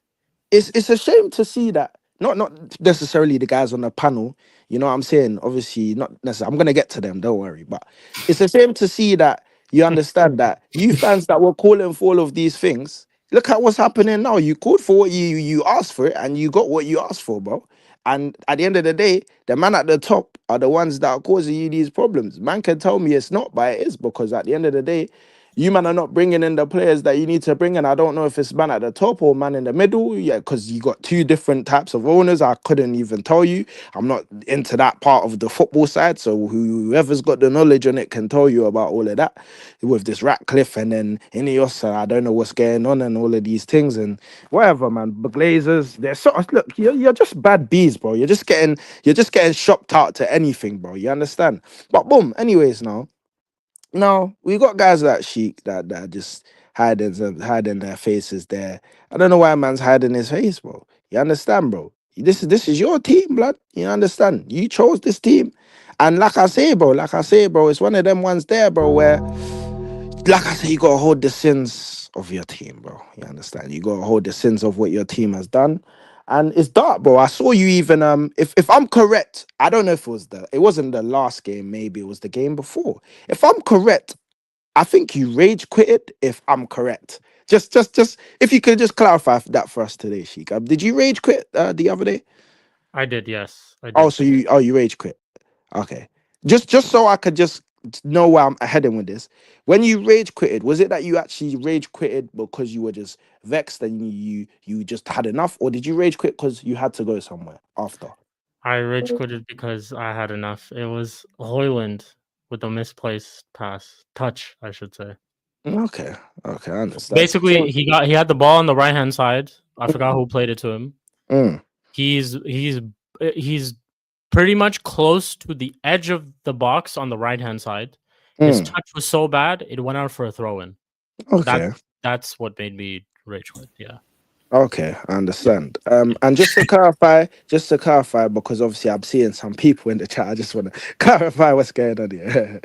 it's a shame to see that not necessarily the guys on the panel, you know what I'm saying? Obviously, not necessarily. I'm gonna get to them, don't worry. But it's a shame to see that you understand that you fans that were calling for all of these things, look at what's happening now. You called for what you asked for it, and you got what you asked for, bro. And at the end of the day, the man at the top are the ones that are causing you these problems. Man can tell me it's not, but it is, because at the end of the day, you man are not bringing in the players that you need to bring in. I don't know if it's man at the top or man in the middle. Yeah, because you got 2 different types of owners. I couldn't even tell you. I'm not into that part of the football side. So whoever's got the knowledge on it can tell you about all of that. With this Ratcliffe and then Ineos, I don't know what's going on and all of these things and whatever, man. But Glazers, they're look, you're just bad bees, bro. You're just getting shopped out to anything, bro. You understand? But boom. Anyways, now we got guys like Sheik that are just hiding their faces there. I don't know why man's hiding his face, bro. You understand, bro? This is your team, blood. You understand? You chose this team. And like I say, bro, it's one of them ones there, bro, where, like I say, you gotta hold the sins of your team, bro. You understand? You gotta hold the sins of what your team has done. And it's dark, bro. I saw you even if I'm correct, I don't know if it wasn't the last game, maybe it was the game before. If I'm correct, I think you rage quitted, if I'm correct. Just if you could just clarify that for us today, Sheik. Did you rage quit the other day? I did, yes. I did. Oh, so you rage quit. Okay. Just so I could just know where I'm heading with this. When you rage quitted, was it that you actually rage quitted because you were just vexed and you just had enough, or did you rage quit because you had to go somewhere after? I rage quitted because I had enough. It was Hoyland with a misplaced touch, I should say. Okay, I understand. Basically, he had the ball on the right hand side. I forgot who played it to him. He's pretty much close to the edge of the box on the right hand side. His touch was so bad it went out for a throw in. Okay, that's what made me rage quit. Yeah. Okay, I understand. And just to clarify, because obviously I'm seeing some people in the chat. I just want to clarify what's going on here.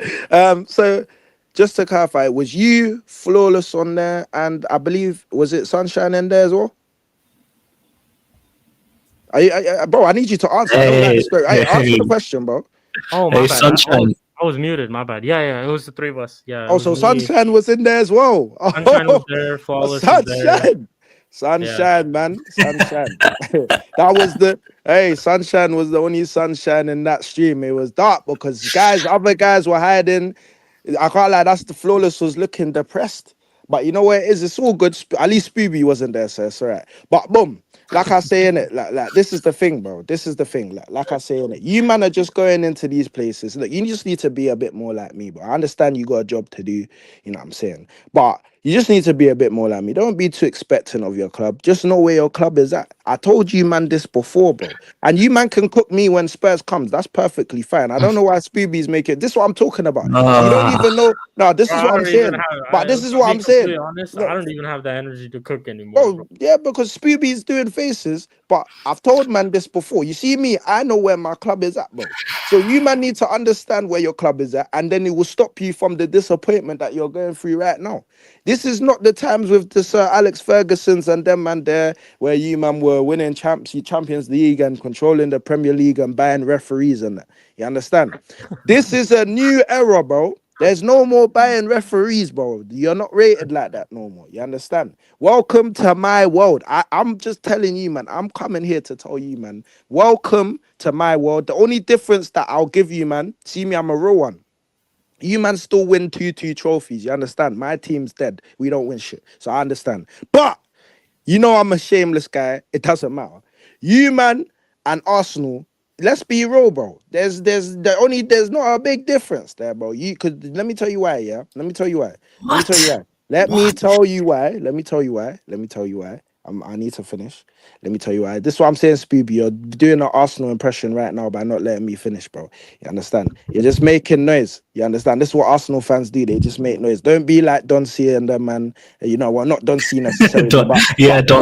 So just to clarify, was you Flawless on there, and I believe was it Sunshine in there as well? Bro, I need you to answer. I don't like this. Answer the question, bro. Oh my bad. Sunshine. I was muted. My bad. Yeah. It was the three of us. Yeah. Oh, so Sunshine was in there as well. Sunshine was there. Flawless was there. Sunshine, man. Sunshine. That was Sunshine was the only sunshine in that stream. It was dark because other guys were hiding. I can't lie, that's the Flawless was looking depressed. But you know what it is? It's all good. At least Spooby wasn't there, so it's all right. But boom, like I say in it, like this is the thing, bro. This is the thing. Like I say in it, you man are just going into these places. Look, you just need to be a bit more like me, bro. I understand you got a job to do, you know what I'm saying? But you just need to be a bit more like me. Don't be too expectant of your club. Just know where your club is at. I told you, man, this before, bro. And you, man, can cook me when Spurs comes. That's perfectly fine. I don't know why Spooby's making. This is what I'm talking about. You don't even know. No, this is what I'm saying. But this is what I'm saying. To be honest, I don't even have the energy to cook anymore. Bro. Yeah, because Spooby's doing faces. But I've told man this before. You see me, I know where my club is at, bro. So you, man, need to understand where your club is at. And then it will stop you from the disappointment that you're going through right now. This is not the times with the Sir Alex Fergusons and them man there where you man were winning Champions League and controlling the Premier League and buying referees and that. You understand? This is a new era, bro. There's no more buying referees, bro. You're not rated like that no more. You understand? Welcome to my world. I'm just telling you, man. I'm coming here to tell you, man. Welcome to my world. The only difference that I'll give you, man, see me, I'm a real one. You man still win 2-2 trophies. You understand? My team's dead. We don't win shit. So I understand. But you know I'm a shameless guy. It doesn't matter. You man and Arsenal, let's be real, bro. There's not a big difference there, bro. Let me tell you why, yeah? Let me tell you why. Let me tell you why. I need to finish. Let me tell you why. This is what I'm saying, Spooby. You're doing an Arsenal impression right now by not letting me finish, bro. You understand? You're just making noise. You understand? This is what Arsenal fans do. They just make noise. Don't be like Don C and them, man. You know, well, not Don C necessarily. Don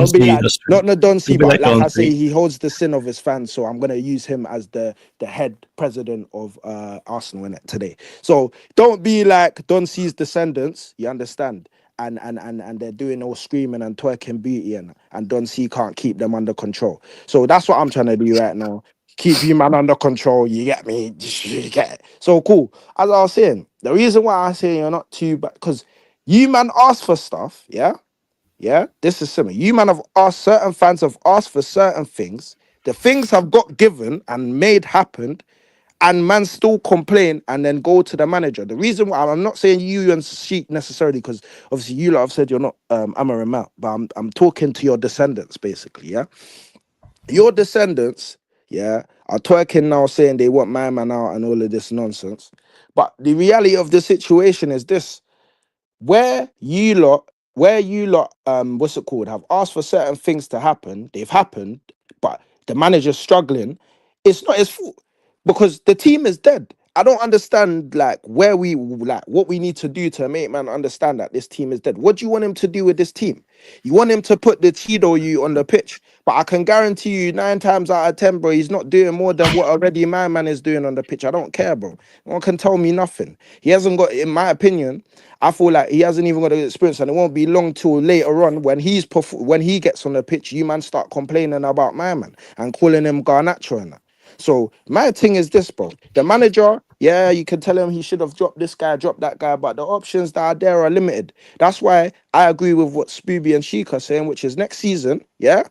C. Like, not the Don C, but like I say, he holds the sin of his fans. So I'm going to use him as the head president of Arsenal in it today. So don't be like Don C's descendants. You understand? And they're doing all screaming and twerking beauty and Don C can't keep them under control. So that's what I'm trying to do right now. Keep you man under control. You get me? You get it. So cool. As I was saying, the reason why I say you're not too bad, because you man asked for stuff, yeah? Yeah? This is similar. You man have asked, certain fans have asked for certain things. The things have got given and made happen. And man still complain and then go to the manager. The reason why I'm not saying you and Sheik necessarily, because obviously you lot have said you're not Amarim out, but I'm talking to your descendants basically, yeah? Your descendants, yeah, are twerking now saying they want my man out and all of this nonsense. But the reality of the situation is this: where you lot, what's it called, have asked for certain things to happen, they've happened, but the manager's struggling, it's not his fault. Because the team is dead. I don't understand what we need to do to make man understand that this team is dead. What do you want him to do with this team? You want him to put the Tito you on the pitch, but I can guarantee you 9 times out of 10, bro, he's not doing more than what already my man is doing on the pitch. I don't care, bro. No one can tell me nothing. He hasn't got, in my opinion, I feel like he hasn't even got the experience, and it won't be long till later on when he gets on the pitch, you man start complaining about my man and calling him Garnacho and that. So my thing is this, bro. The manager, yeah, you can tell him he should have dropped this guy, dropped that guy, but the options that are there are limited. That's why I agree with what Spooby and Sheik are saying, which is next season, yeah,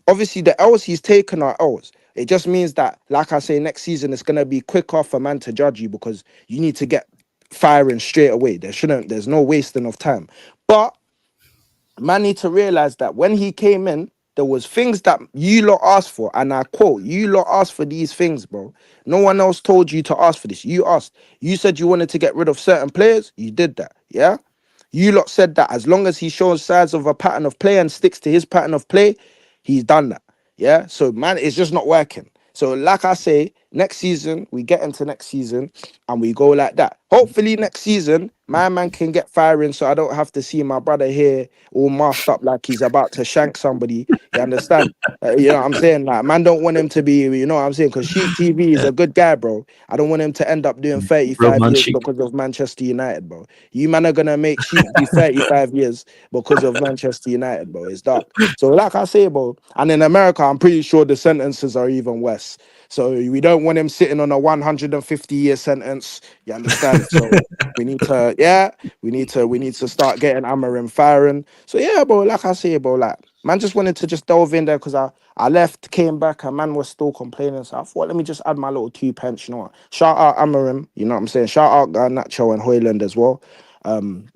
obviously the L's he's taken are L's. It just means that, like I say, next season it's going to be quicker for man to judge you because you need to get firing straight away. There's no wasting of time. But man need to realize that when he came in, there was things that you lot asked for, and I quote, you lot asked for these things, bro. No one else told you to ask for this. You asked. You said you wanted to get rid of certain players. You did that, yeah? You lot said that as long as he shows signs of a pattern of play and sticks to his pattern of play, he's done that, yeah? So, man, it's just not working. So, like I say, next season, we get into next season and we go like that. Hopefully, next season, my man can get firing so I don't have to see my brother here all masked up like he's about to shank somebody. You understand? You know what I'm saying? Like, man, don't want him to be, you know what I'm saying? Because Sheik TV is a good guy, bro. I don't want him to end up doing 35 years because of Manchester United, bro. You man are going to make Sheik do 35 years because of Manchester United, bro. It's dark. So, like I say, bro, and in America, I'm pretty sure the sentences are even worse. So we don't want him sitting on a 150-year sentence. You understand? So we need to start getting Amarim firing. So yeah, bro, like I say, bro, like man just wanted to just delve in there because I left, came back, and man was still complaining. So I thought, let me just add my little 2 pence. You know what? Shout out Amarim, you know what I'm saying? Shout out Nacho and Hoyland as well.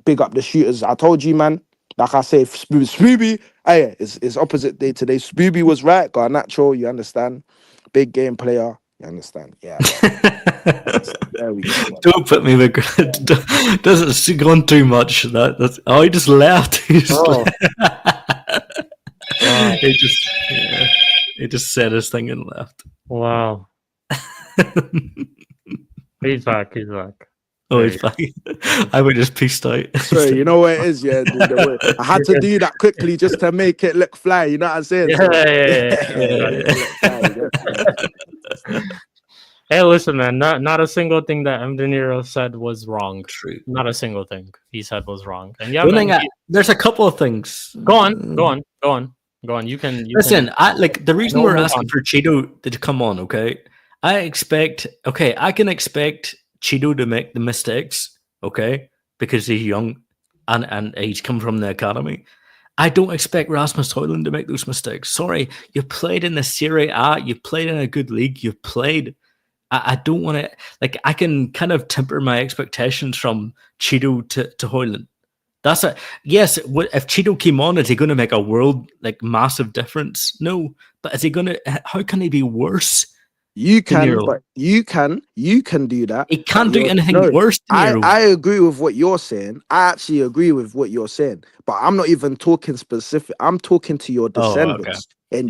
Big up the shooters. I told you, man. Like I say, Spooby, hey, it's opposite day today. Spooby was right, Garnacho, you understand? Big game player, you understand? Yeah. There we go. Don't put me with doesn't go on too much. He just left. He just said his thing and left. Wow. He's back. Oh, he's back. I would just peaced out. Sorry, you know what it is, yeah. Dude, I had to do that quickly just to make it look fly. You know what I'm saying? Hey, listen, man. Not a single thing that Mdinero said was wrong. True. Not a single thing he said was wrong. And yeah, man, there's a couple of things. Go on. You can listen. The reason we're asking for Cheeto to come on. Okay, I can expect Cheeto to make the mistakes, okay, because he's young and he's come from the academy. I don't expect Rasmus Højlund to make those mistakes. Sorry, you played in the Serie A, you played in a good league, you played. I don't want to, I can kind of temper my expectations from Cheeto to Højlund. Yes, if Cheeto came on, is he going to make a world, massive difference? No, but how can he be worse? You can, but you can do that. It can't do anything worse. I agree with what you're saying. I actually agree with what you're saying, but I'm not even talking specific. I'm talking to your descendants. And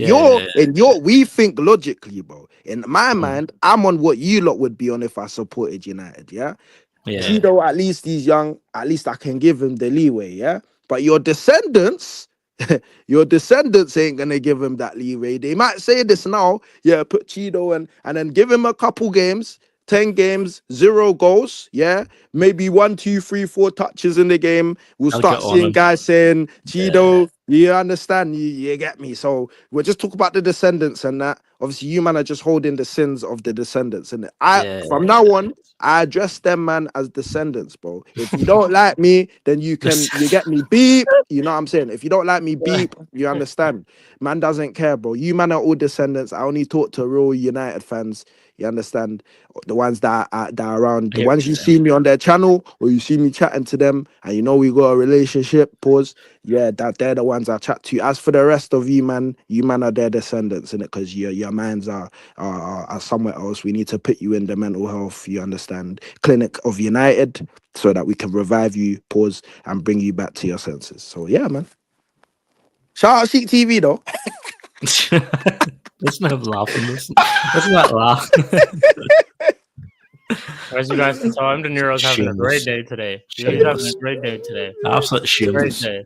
we think logically, bro. In my mind, I'm on what you lot would be on if I supported United. Yeah. Cheeto, at least he's young. At least I can give him the leeway. Yeah. But your descendants. Your descendants ain't gonna give him that leeway. They might say this now, put Cheeto and then give him a couple games, 10 games, 0 goals, maybe 1, 2, 3, 4 touches in the game. We'll start seeing guys saying, Cheeto, you understand, you get me. So we'll just talk about the descendants and that. Obviously, you man are just holding the sins of the descendants. And from now on, I address them, man, as descendants, bro. If you don't like me, then you get me beep. You know what I'm saying? If you don't like me, beep. You understand? Man doesn't care, bro. You man are all descendants. I only talk to real United fans. You understand? The ones that are around. The ones you see me on their channel or you see me chatting to them and you know we got a relationship, pause. Yeah, that they're the ones I chat to. As for the rest of you man are their descendants, innit? Because your minds are somewhere else. We need to put you in the mental health, you understand, clinic of United so that we can revive you, pause, and bring you back to your senses. So yeah, man. Shout out Sheik TV though. Let's not laugh on this. Let's not laugh. As you guys can tell, Mdinero's having a great day today. He's having a great day today. Absolute great day.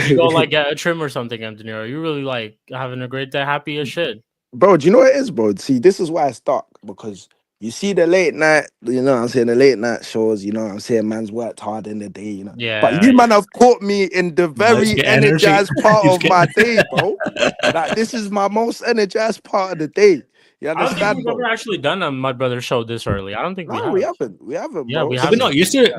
You go get a trim or something, Mdinero. You really having a great day, happy as shit. Bro, do you know what it is, bro? See, this is why it's dark, because you see the late night, you know what I'm saying, the late night shows, you know what I'm saying, man's worked hard in the day, you know. Yeah. But you man have caught me in the very energized part of my day, bro. This is my most energized part of the day. You understand? I don't think we've ever actually done a Mud Brothers show this early. I don't think we have. We haven't. Yeah, bro. we haven't.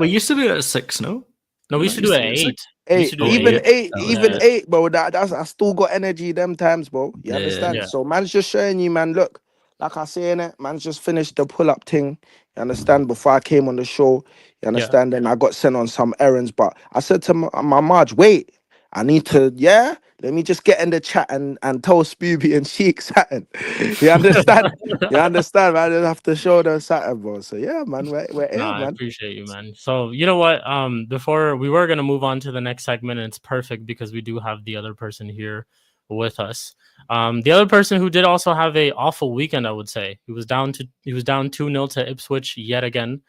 We used to do it at 6, no? No, we used to do it at 8. Even 8, bro. That's I still got energy them times, bro. You understand? Yeah. So man's just showing you, man. Look, like I say in it, man's just finished the pull-up thing. You understand? Before I came on the show, you understand? And I got sent on some errands, but I said to my Marge, wait, I need to, let me just get in the chat and tell Spooby and Sheik something. You understand? You understand, man? I didn't have to show them something, bro. So yeah, man, we're here, I man. appreciate you, man. So you know what? Before we were gonna move on to the next segment, and it's perfect because we do have the other person here with us. The other person who did also have a awful weekend, I would say. He was down 2-0 to Ipswich yet again.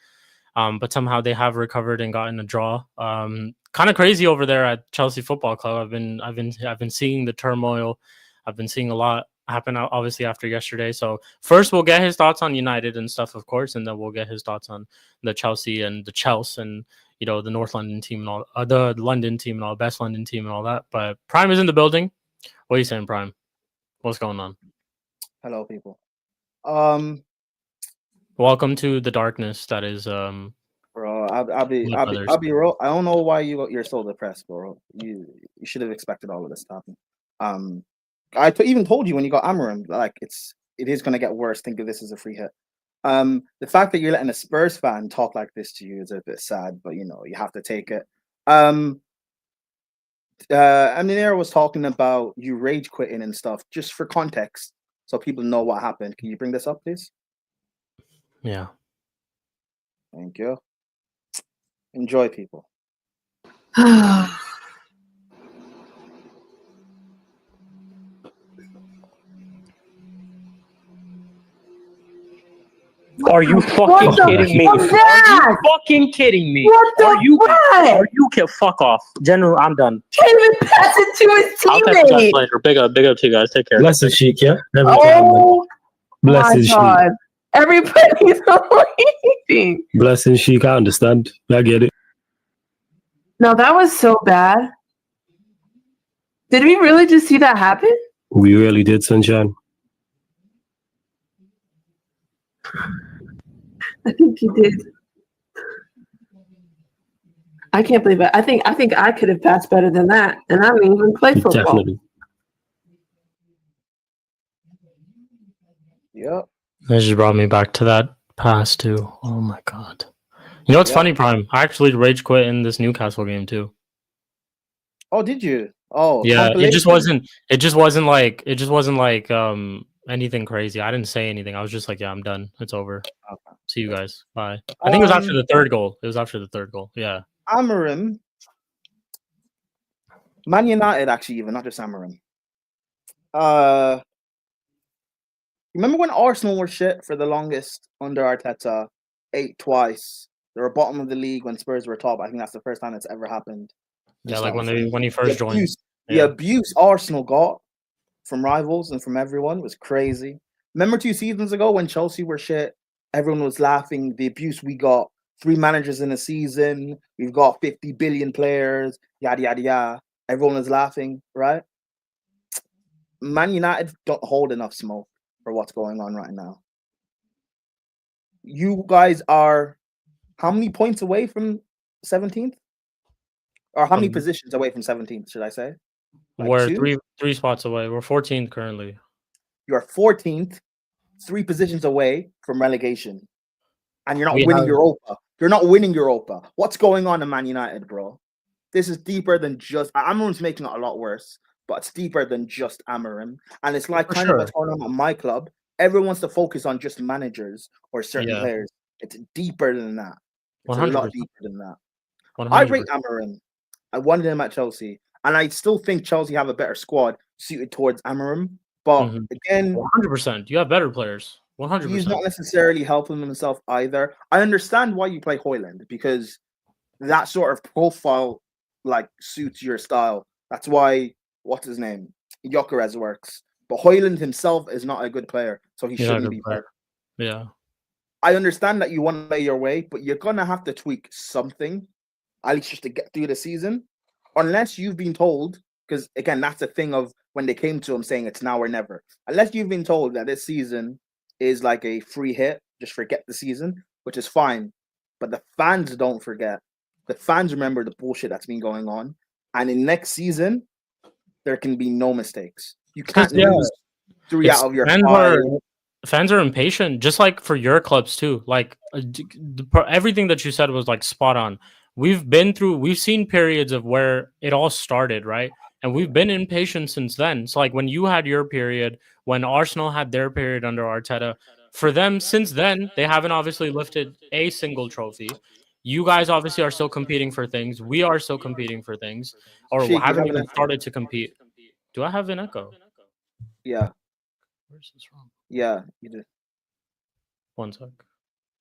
But somehow they have recovered and gotten a draw. Kind of crazy over there at Chelsea Football Club. I've been seeing the turmoil. I've been seeing a lot happen obviously after yesterday. So first we'll get his thoughts on United and stuff, of course, and then we'll get his thoughts on the Chelsea and the Chelsea and the North London team and all the London team and all best London team and all that. But Prime is in the building. What are you saying, Prime? What's going on? Hello, people. Welcome to the darkness that is bro. I'll be real. I don't know why you're so depressed, bro. You should have expected all of this to happen. I even told you when you got Amarim, like it is gonna get worse. Think of this as a free hit. The fact that you're letting a Spurs fan talk like this to you is a bit sad, but you have to take it. Mdinero was talking about you rage quitting and stuff. Just for context, so people know what happened. Can you bring this up, please? Yeah. Thank you. Enjoy, people. Are you fucking kidding me? Are you fucking kidding me? What the fuck? Are you can fuck off. General, I'm done. Can't even pass it to his I'll catch you guys teammate. later. Big up to you guys. Take care. Bless his Sheik, yeah? Oh Bless my his Sheik. God. Everybody's waiting. Bless his Sheik, I understand. I get it. No, that was so bad. Did we really just see that happen? We really did, Sunshine. I think you did. I can't believe it. I think I could have passed better than that, and I didn't even play football. Definitely. Yep. That just brought me back to that pass too. Oh my God. You know what's funny, Prime? I actually rage quit in this Newcastle game too. Oh, did you? Oh, yeah. It just wasn't like anything crazy. I didn't say anything. I was just like, yeah, I'm done. It's over. Okay. See you guys. Bye. I think it was after the third goal. It was after the third goal. Yeah. Amarim. Man United, actually, even not just Amarim. Remember when Arsenal were shit for the longest under Arteta? 8 twice. They were bottom of the league when Spurs were top. I think that's the first time it's ever happened. Yeah, like when he first joined. The abuse Arsenal got from rivals and from everyone was crazy. Remember 2 seasons ago when Chelsea were shit? Everyone was laughing. The abuse we got. 3 managers in a season. We've got 50 billion players. Yada, yada, yada. Everyone was laughing, right? Man United don't hold enough smoke for what's going on right now. You guys are how many points away from 17th? Or how many positions away from 17th, should I say? Like we're three spots away. We're 14th currently. You're 14th, 3 positions away from relegation. And you're not winning Europa. You're not winning Europa. What's going on in Man United, bro? This is deeper than just Amarim's making it a lot worse, but it's deeper than just Amarim. And it's like kind of what's going on at my club. Everyone wants to focus on just managers or certain players. It's deeper than that. It's 100%. A lot deeper than that. 100%. I rate Amarim. I wanted him at Chelsea. And I still think Chelsea have a better squad suited towards Amarim. But again, 100%. You have better players. 100%. He's not necessarily helping himself either. I understand why you play Højlund because that sort of profile like suits your style. That's why what's his name? Gyökeres works. But Højlund himself is not a good player, so he shouldn't be there. Yeah. I understand that you want to play your way, but you're gonna have to tweak something, at least just to get through the season. Unless you've been told, because again, that's the thing of when they came to him saying it's now or never. Unless you've been told that this season is like a free hit, just forget the season, which is fine. But the fans don't forget. The fans remember the bullshit that's been going on. And in next season, there can be no mistakes. You can't lose 3 out of your 5. fans are impatient, just like for your clubs too. Like everything that you said was like spot on. We've seen periods of where it all started, right? And we've been impatient since then. So like when you had your period, when Arsenal had their period under Arteta, for them since then, they haven't obviously lifted a single trophy. You guys obviously are still competing for things. We are still competing for things, or Sheik, you haven't have an even echo. started to compete. Do I have an echo? Yeah. Where's this from? Yeah, you do. One sec.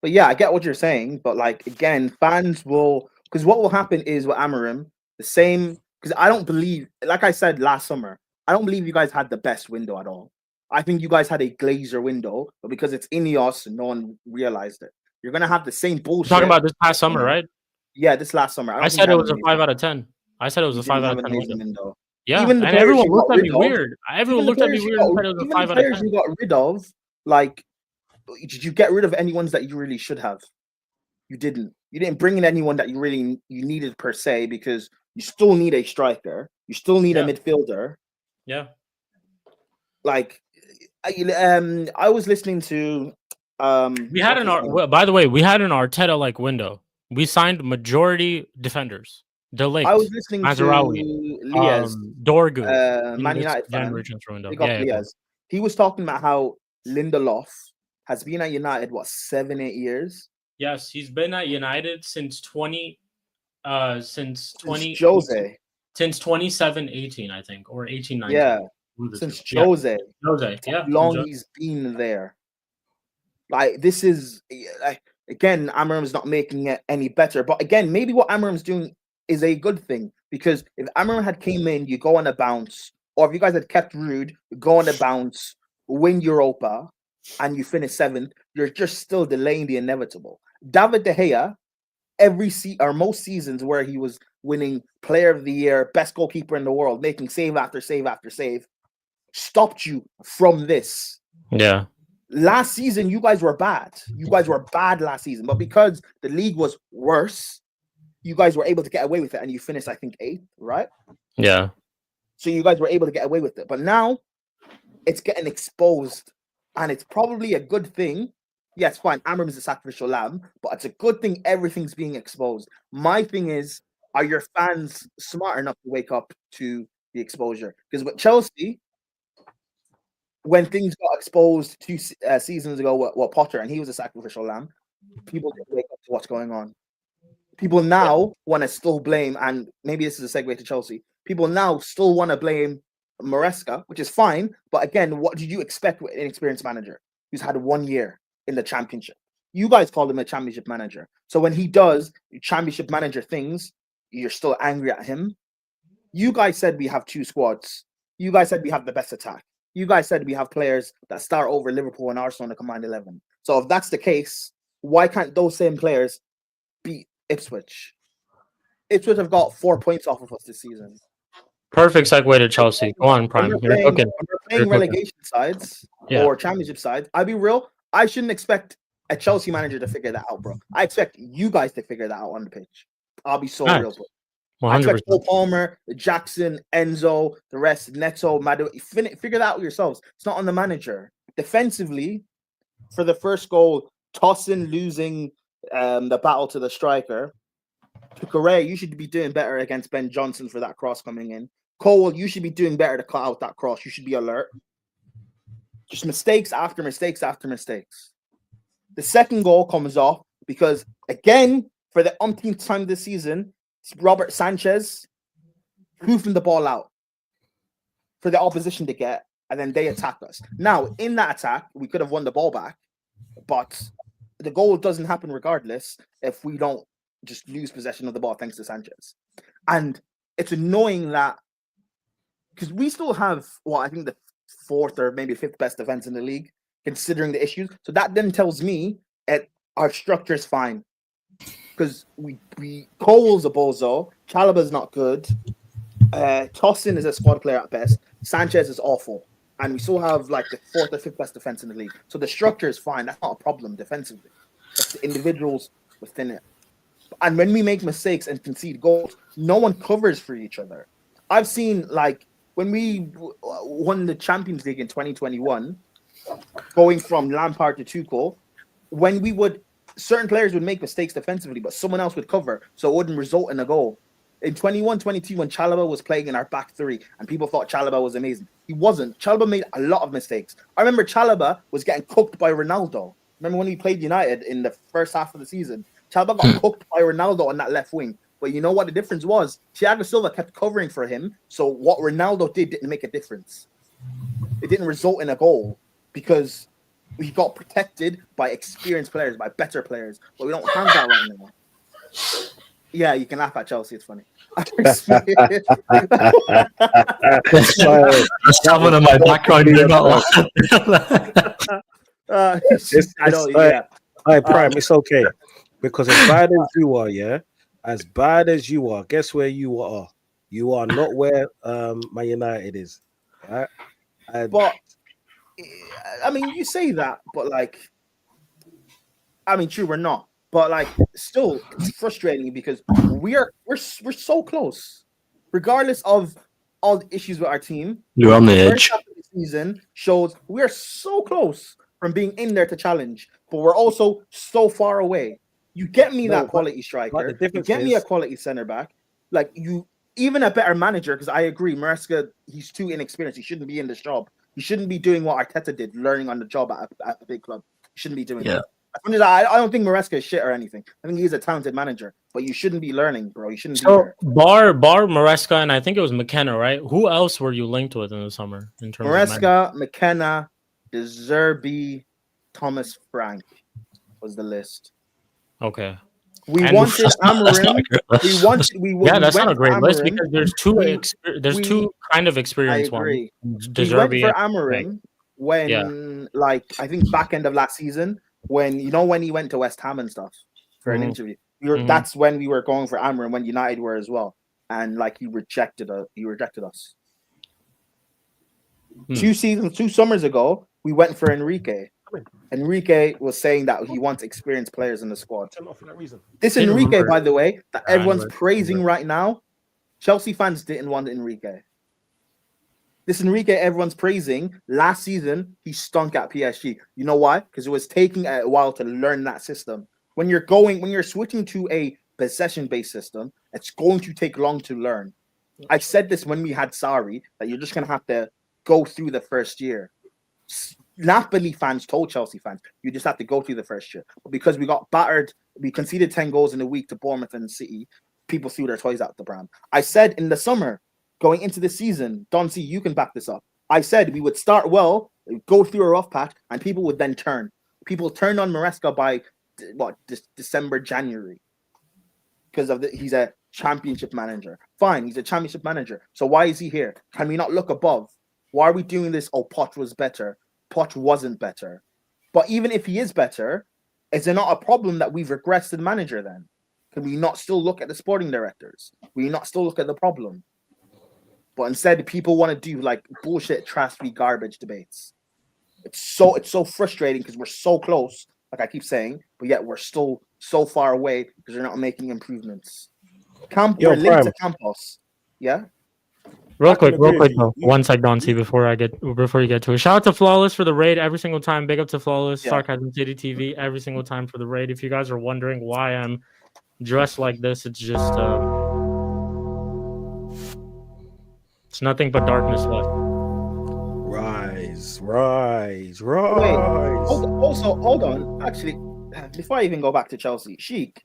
But yeah, I get what you're saying. But like again, fans will, because what will happen is with Amorim, the same. Because I don't believe, like I said last summer, I don't believe you guys had the best window at all. I think you guys had a Glazer window, but because it's Ineos, no one realized it. You're gonna have the same bullshit. You're talking about this past summer, right? Yeah, this last summer. I said it was a 5 out of 10. I said it was a 5 out of 10 window. Yeah, even and everyone looked at me weird. Everyone looked at me weird and said it was a 5 out of 10. You got rid of, like, did you get rid of any ones that you really should have? You didn't. You didn't bring in anyone that you needed per se, because you still need a striker. You still need a midfielder. Yeah. Like, I was listening to. We had by the way, we had an Arteta like window. We signed majority defenders. De Ligt, I was listening Mazraoui, to Lies, Dorgu, Man United fan. Lies. He was talking about how Lindelof has been at United 7-8 years. Yes, he's been at United since 27-18, I think, or 18-19. Yeah, since Jose. Jose, yeah. Long he's been there. Like, this is, like, again, Amorim's not making it any better. But again, maybe what Amorim's doing is a good thing, because if Amorim had came in, you go on a bounce, or if you guys had kept Rude, go on a bounce, win Europa, and you finish 7th, you're just still delaying the inevitable. David De Gea, most seasons where he was winning Player of the Year, best goalkeeper in the world, making save after save after save, stopped you from this. Yeah. Last season, you guys were bad. You guys were bad last season, but because the league was worse, you guys were able to get away with it, and you finished, I think, 8th, right? Yeah. So you guys were able to get away with it. But now it's getting exposed, and it's probably a good thing. Yes, fine, Amorim is a sacrificial lamb, but it's a good thing everything's being exposed. My thing is, are your fans smart enough to wake up to the exposure? Because with Chelsea, when things got exposed 2 seasons ago, what Potter, and he was a sacrificial lamb, people didn't wake up to what's going on. People now want to still blame, and maybe this is a segue to Chelsea, people now still want to blame Maresca, which is fine, but again, what did you expect with an inexperienced manager who's had 1 year in the championship? You guys called him a championship manager. So when he does championship manager things, you're still angry at him. You guys said we have 2 squads. You guys said we have the best attack. You guys said we have players that start over Liverpool and Arsenal in the combined 11. So if that's the case, why can't those same players beat Ipswich? Ipswich have got 4 points off of us this season. Perfect segue to Chelsea. Go on, Prime. When we're playing relegation sides or championship sides, I'll be real, I shouldn't expect a Chelsea manager to figure that out, bro. I expect you guys to figure that out on the pitch. I'll be so real, bro. 100%. I expect Cole Palmer, Jackson, Enzo, the rest, Neto, Madu, figure that out yourselves. It's not on the manager. Defensively, for the first goal, Tosin losing the battle to the striker. Tuchel, you should be doing better against Ben Johnson for that cross coming in. Cole, you should be doing better to cut out that cross. You should be alert. Just mistakes after mistakes after mistakes. The second goal comes off because, again, for the umpteenth time this season, Robert Sanchez hoofing the ball out for the opposition to get, and then they attack us. Now, in that attack, we could have won the ball back, but the goal doesn't happen regardless if we don't just lose possession of the ball thanks to Sanchez. And it's annoying that, because we still have, I think the 4th or maybe 5th best defense in the league, considering the issues. So that then tells me our structure is fine. Because we Cole's a bozo, Chalobah's not good, Tosin is a squad player at best, Sanchez is awful, and we still have like the 4th or 5th best defense in the league. So the structure is fine. That's not a problem defensively. It's the individuals within it. And when we make mistakes and concede goals, no one covers for each other. I've seen, like, when we won the Champions League in 2021, going from Lampard to Tuchel, when certain players would make mistakes defensively, but someone else would cover, so it wouldn't result in a goal. In 21-22, when Chalobah was playing in our back three, and people thought Chalobah was amazing, he wasn't. Chalobah made a lot of mistakes. I remember Chalobah was getting cooked by Ronaldo. Remember when we played United in the first half of the season? Chalobah got cooked by Ronaldo on that left wing. But you know what the difference was? Thiago Silva kept covering for him, so what Ronaldo did didn't make a difference. It didn't result in a goal because we got protected by experienced players, by better players. But we don't have that right now. Yeah, you can laugh at Chelsea. It's funny. Someone in my background did not laugh. I know. Yeah. All right, Prime. It's okay because as bad as you are, yeah, as bad as you are, guess where you are? You are not where Man United is. Right? But I mean, you say that, but like, I mean, true, we're not. But like, still, it's frustrating because we're so close, regardless of all the issues with our team. You're on the edge. First half of the season shows we are so close from being in there to challenge, but we're also so far away. You get me that quality striker. You get me a quality center back. Like you, even a better manager. Because I agree, Maresca, he's too inexperienced. He shouldn't be in this job. He shouldn't be doing what Arteta did, learning on the job at a big club. He shouldn't be doing that. I don't think Maresca is shit or anything. I think he's a talented manager, but you shouldn't be learning, bro. You shouldn't be there. Bar Maresca, and I think it was McKenna, right? Who else were you linked with in the summer? In terms Maresca, McKenna, De Zerbi, Thomas Frank was the list. Okay. We wanted Amorim. That's not a great list because there's two kind of experienced ones. We went for Amorim when, like, I think back end of last season, when he went to West Ham and stuff for an interview. That's when we were going for Amorim, when United were as well, and like he rejected us. 2 summers ago, we went for Enrique. Enrique was saying that he wants experienced players in the squad. This Enrique, by the way, that everyone's praising right now, Chelsea fans didn't want Enrique. This Enrique everyone's praising, last season, he stunk at PSG. You know why? Because it was taking a while to learn that system. When you're switching to a possession-based system, it's going to take long to learn. I said this when we had Sarri, that you're just going to have to go through the first year. Napoli fans told Chelsea fans, you just have to go through the first year. But because we got battered, we conceded 10 goals in a week to Bournemouth and City, people threw their toys out the pram. I said in the summer, going into the season, Don C, you can back this up. I said we would start well, go through a rough patch, and people would then turn. People turned on Maresca by December, January, because of he's a championship manager. Fine, he's a championship manager. So why is he here? Can we not look above? Why are we doing this? Oh, Poch was better. Poch wasn't better. But even if he is better, is there not a problem that we've regressed the manager then? Can we not still look at the sporting directors? Will you not still look at the problem? But instead, people want to do like bullshit, trashy, garbage debates. It's so frustrating because we're so close, like I keep saying, but yet we're still so far away because they're not making improvements. We're linked to Campos. Yeah? Real quick, though. One sec, Don C, before you get to it. Shout out to Flawless for the raid every single time. Big up to Flawless, Sarcasm City TV every single time for the raid. If you guys are wondering why I'm dressed like this, it's just it's nothing but darkness left. Rise. Wait, hold on. Actually, before I even go back to Chelsea, Sheik.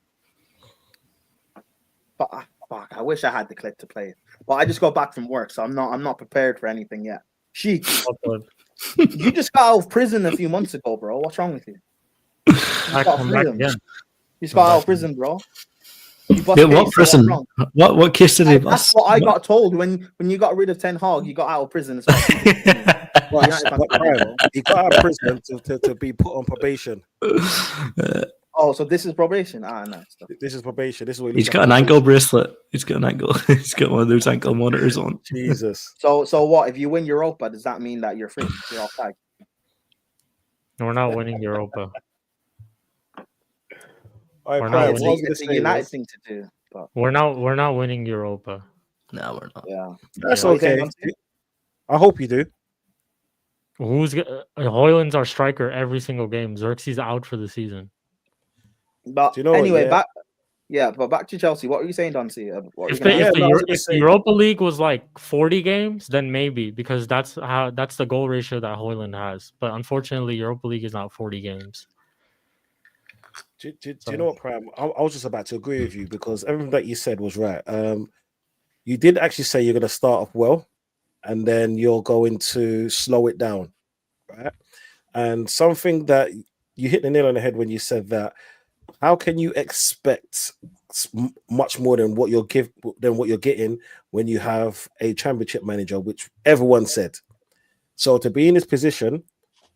But fuck, I wish I had the clip to play it. But I just got back from work, so I'm not prepared for anything yet. Sheik, you just got out of prison a few months ago, bro. What's wrong with you? You just got out of prison, bro. What prison? What case did he bust? That's what I got told when you got rid of Ten Hag. You got out of prison. He got out of prison to be put on probation. Oh, so this is probation? Nice. This is probation. This is what he's got an ankle bracelet. He's got an ankle. He's got one of those ankle monitors on. Jesus. So what? If you win Europa, does that mean that you're free? You're off tag? We're not winning Europa. It's a United thing to do. But... We're not winning Europa. No, we're not. Yeah, that's okay. I hope you do. Hoyland's our striker every single game. Xerxes out for the season. But Do you know anyway, what, but back to Chelsea. What were you saying, Dancy? If the Europa League was like 40 games, then maybe, because that's the goal ratio that Hoyland has. But unfortunately, Europa League is not 40 games. Do you know what, Prime? I was just about to agree with you because everything that you said was right. You did actually say you're going to start off well, and then you're going to slow it down, right? And something that you hit the nail on the head when you said that. How can you expect much more than what you're getting when you have a championship manager, which everyone said? So to be in this position,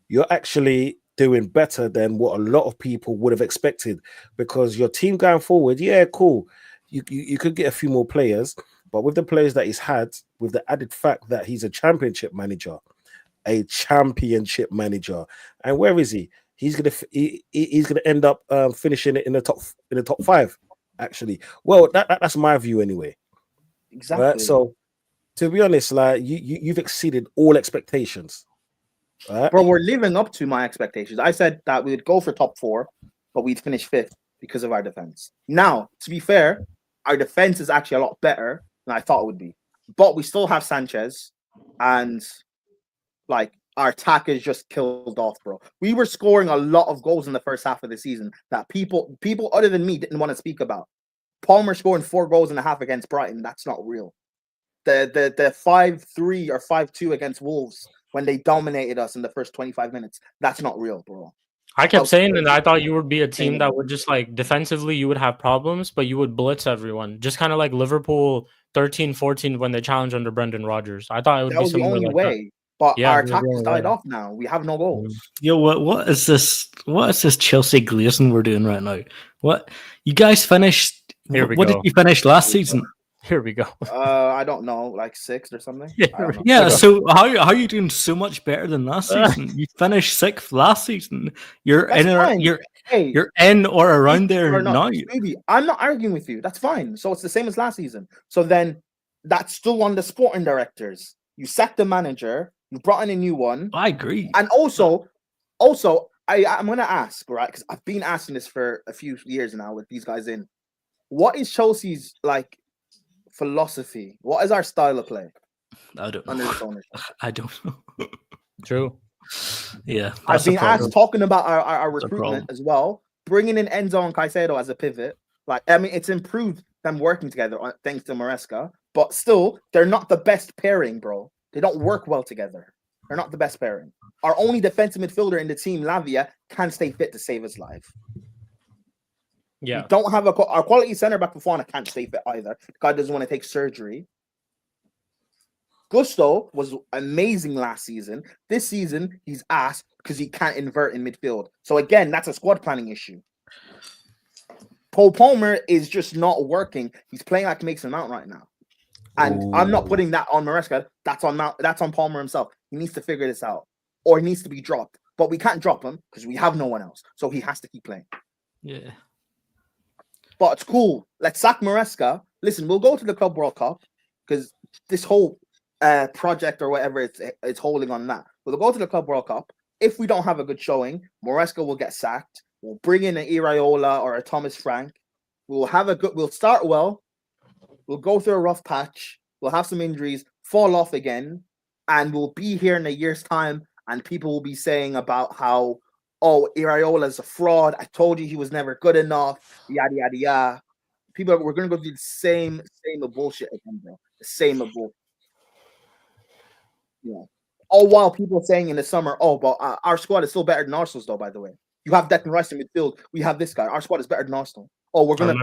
you're actually doing better than what a lot of people would have expected, because your team going forward, yeah, cool. You could get a few more players, but with the players that he's had, with the added fact that he's a championship manager, and where is he? He's gonna end up finishing it in the top 5. Actually, well, that's my view anyway. Exactly. Right? So, to be honest, like you've exceeded all expectations. Right? Bro, we're living up to my expectations. I said that we would go for top 4, but we'd finish 5th because of our defense. Now, to be fair, our defense is actually a lot better than I thought it would be. But we still have Sanchez, and like our attack is just killed off, bro. We were scoring a lot of goals in the first half of the season that people other than me didn't want to speak about. Palmer scoring 4 goals and a half against Brighton, that's not real. The 5-3 or 5-2 against Wolves when they dominated us in the first 25 minutes, that's not real, bro. I kept saying that I thought you would be a team that would just like defensively you would have problems, but you would blitz everyone. Just kind of like Liverpool 13-14 when they challenged under Brendan Rodgers. I thought it would be the only like way. That. But our attack has died off now. We have no goals. Yo, what is this? What is this Chelsea glazing we're doing right now? What you guys finished? What did you finish last season? Here we go. I don't know, like 6th or something. Yeah. So how are you doing so much better than last season? You finished 6th last season. You're you're in or around there now. Maybe I'm not arguing with you. That's fine. So it's the same as last season. So then that's still on the sporting directors. You sacked the manager. You brought in a new one. I agree. And also, I'm gonna ask, right? Because I've been asking this for a few years now with these guys in. What is Chelsea's like philosophy? What is our style of play? I don't know. I don't know. True. Yeah. I've been asked talking about our recruitment as well. Bringing in Enzo and Caicedo as a pivot. Like, I mean, it's improved them working together thanks to Maresca. But still, they're not the best pairing, bro. They don't work well together. They're not the best pairing. Our only defensive midfielder in the team, Lavia, can't stay fit to save his life. Yeah. We don't have our quality center back Fofana can't stay fit either. The guy doesn't want to take surgery. Gusto was amazing last season. This season, he's ass because he can't invert in midfield. So again, that's a squad planning issue. Paul Palmer is just not working. He's playing like Mason Mount right now. And I'm not putting that on Maresca. That's on Palmer himself. He needs to figure this out. Or he needs to be dropped. But we can't drop him because we have no one else. So he has to keep playing. Yeah. But it's cool. Let's sack Maresca. Listen, we'll go to the Club World Cup because this whole project or whatever it's holding on that. We'll go to the Club World Cup. If we don't have a good showing, Maresca will get sacked. We'll bring in an Iraola or a Thomas Frank. We'll start well. We'll go through a rough patch. We'll have some injuries, fall off again, and we'll be here in a year's time, and people will be saying about how, oh, Iraola's a fraud. I told you he was never good enough. Yada yada yada. We're gonna go through the same bullshit again, bro. The same bullshit. Yeah. All while people saying in the summer, oh, but our squad is still better than Arsenal's, though. By the way, you have Declan Rice in midfield. We have this guy. Our squad is better than Arsenal. Oh, we're gonna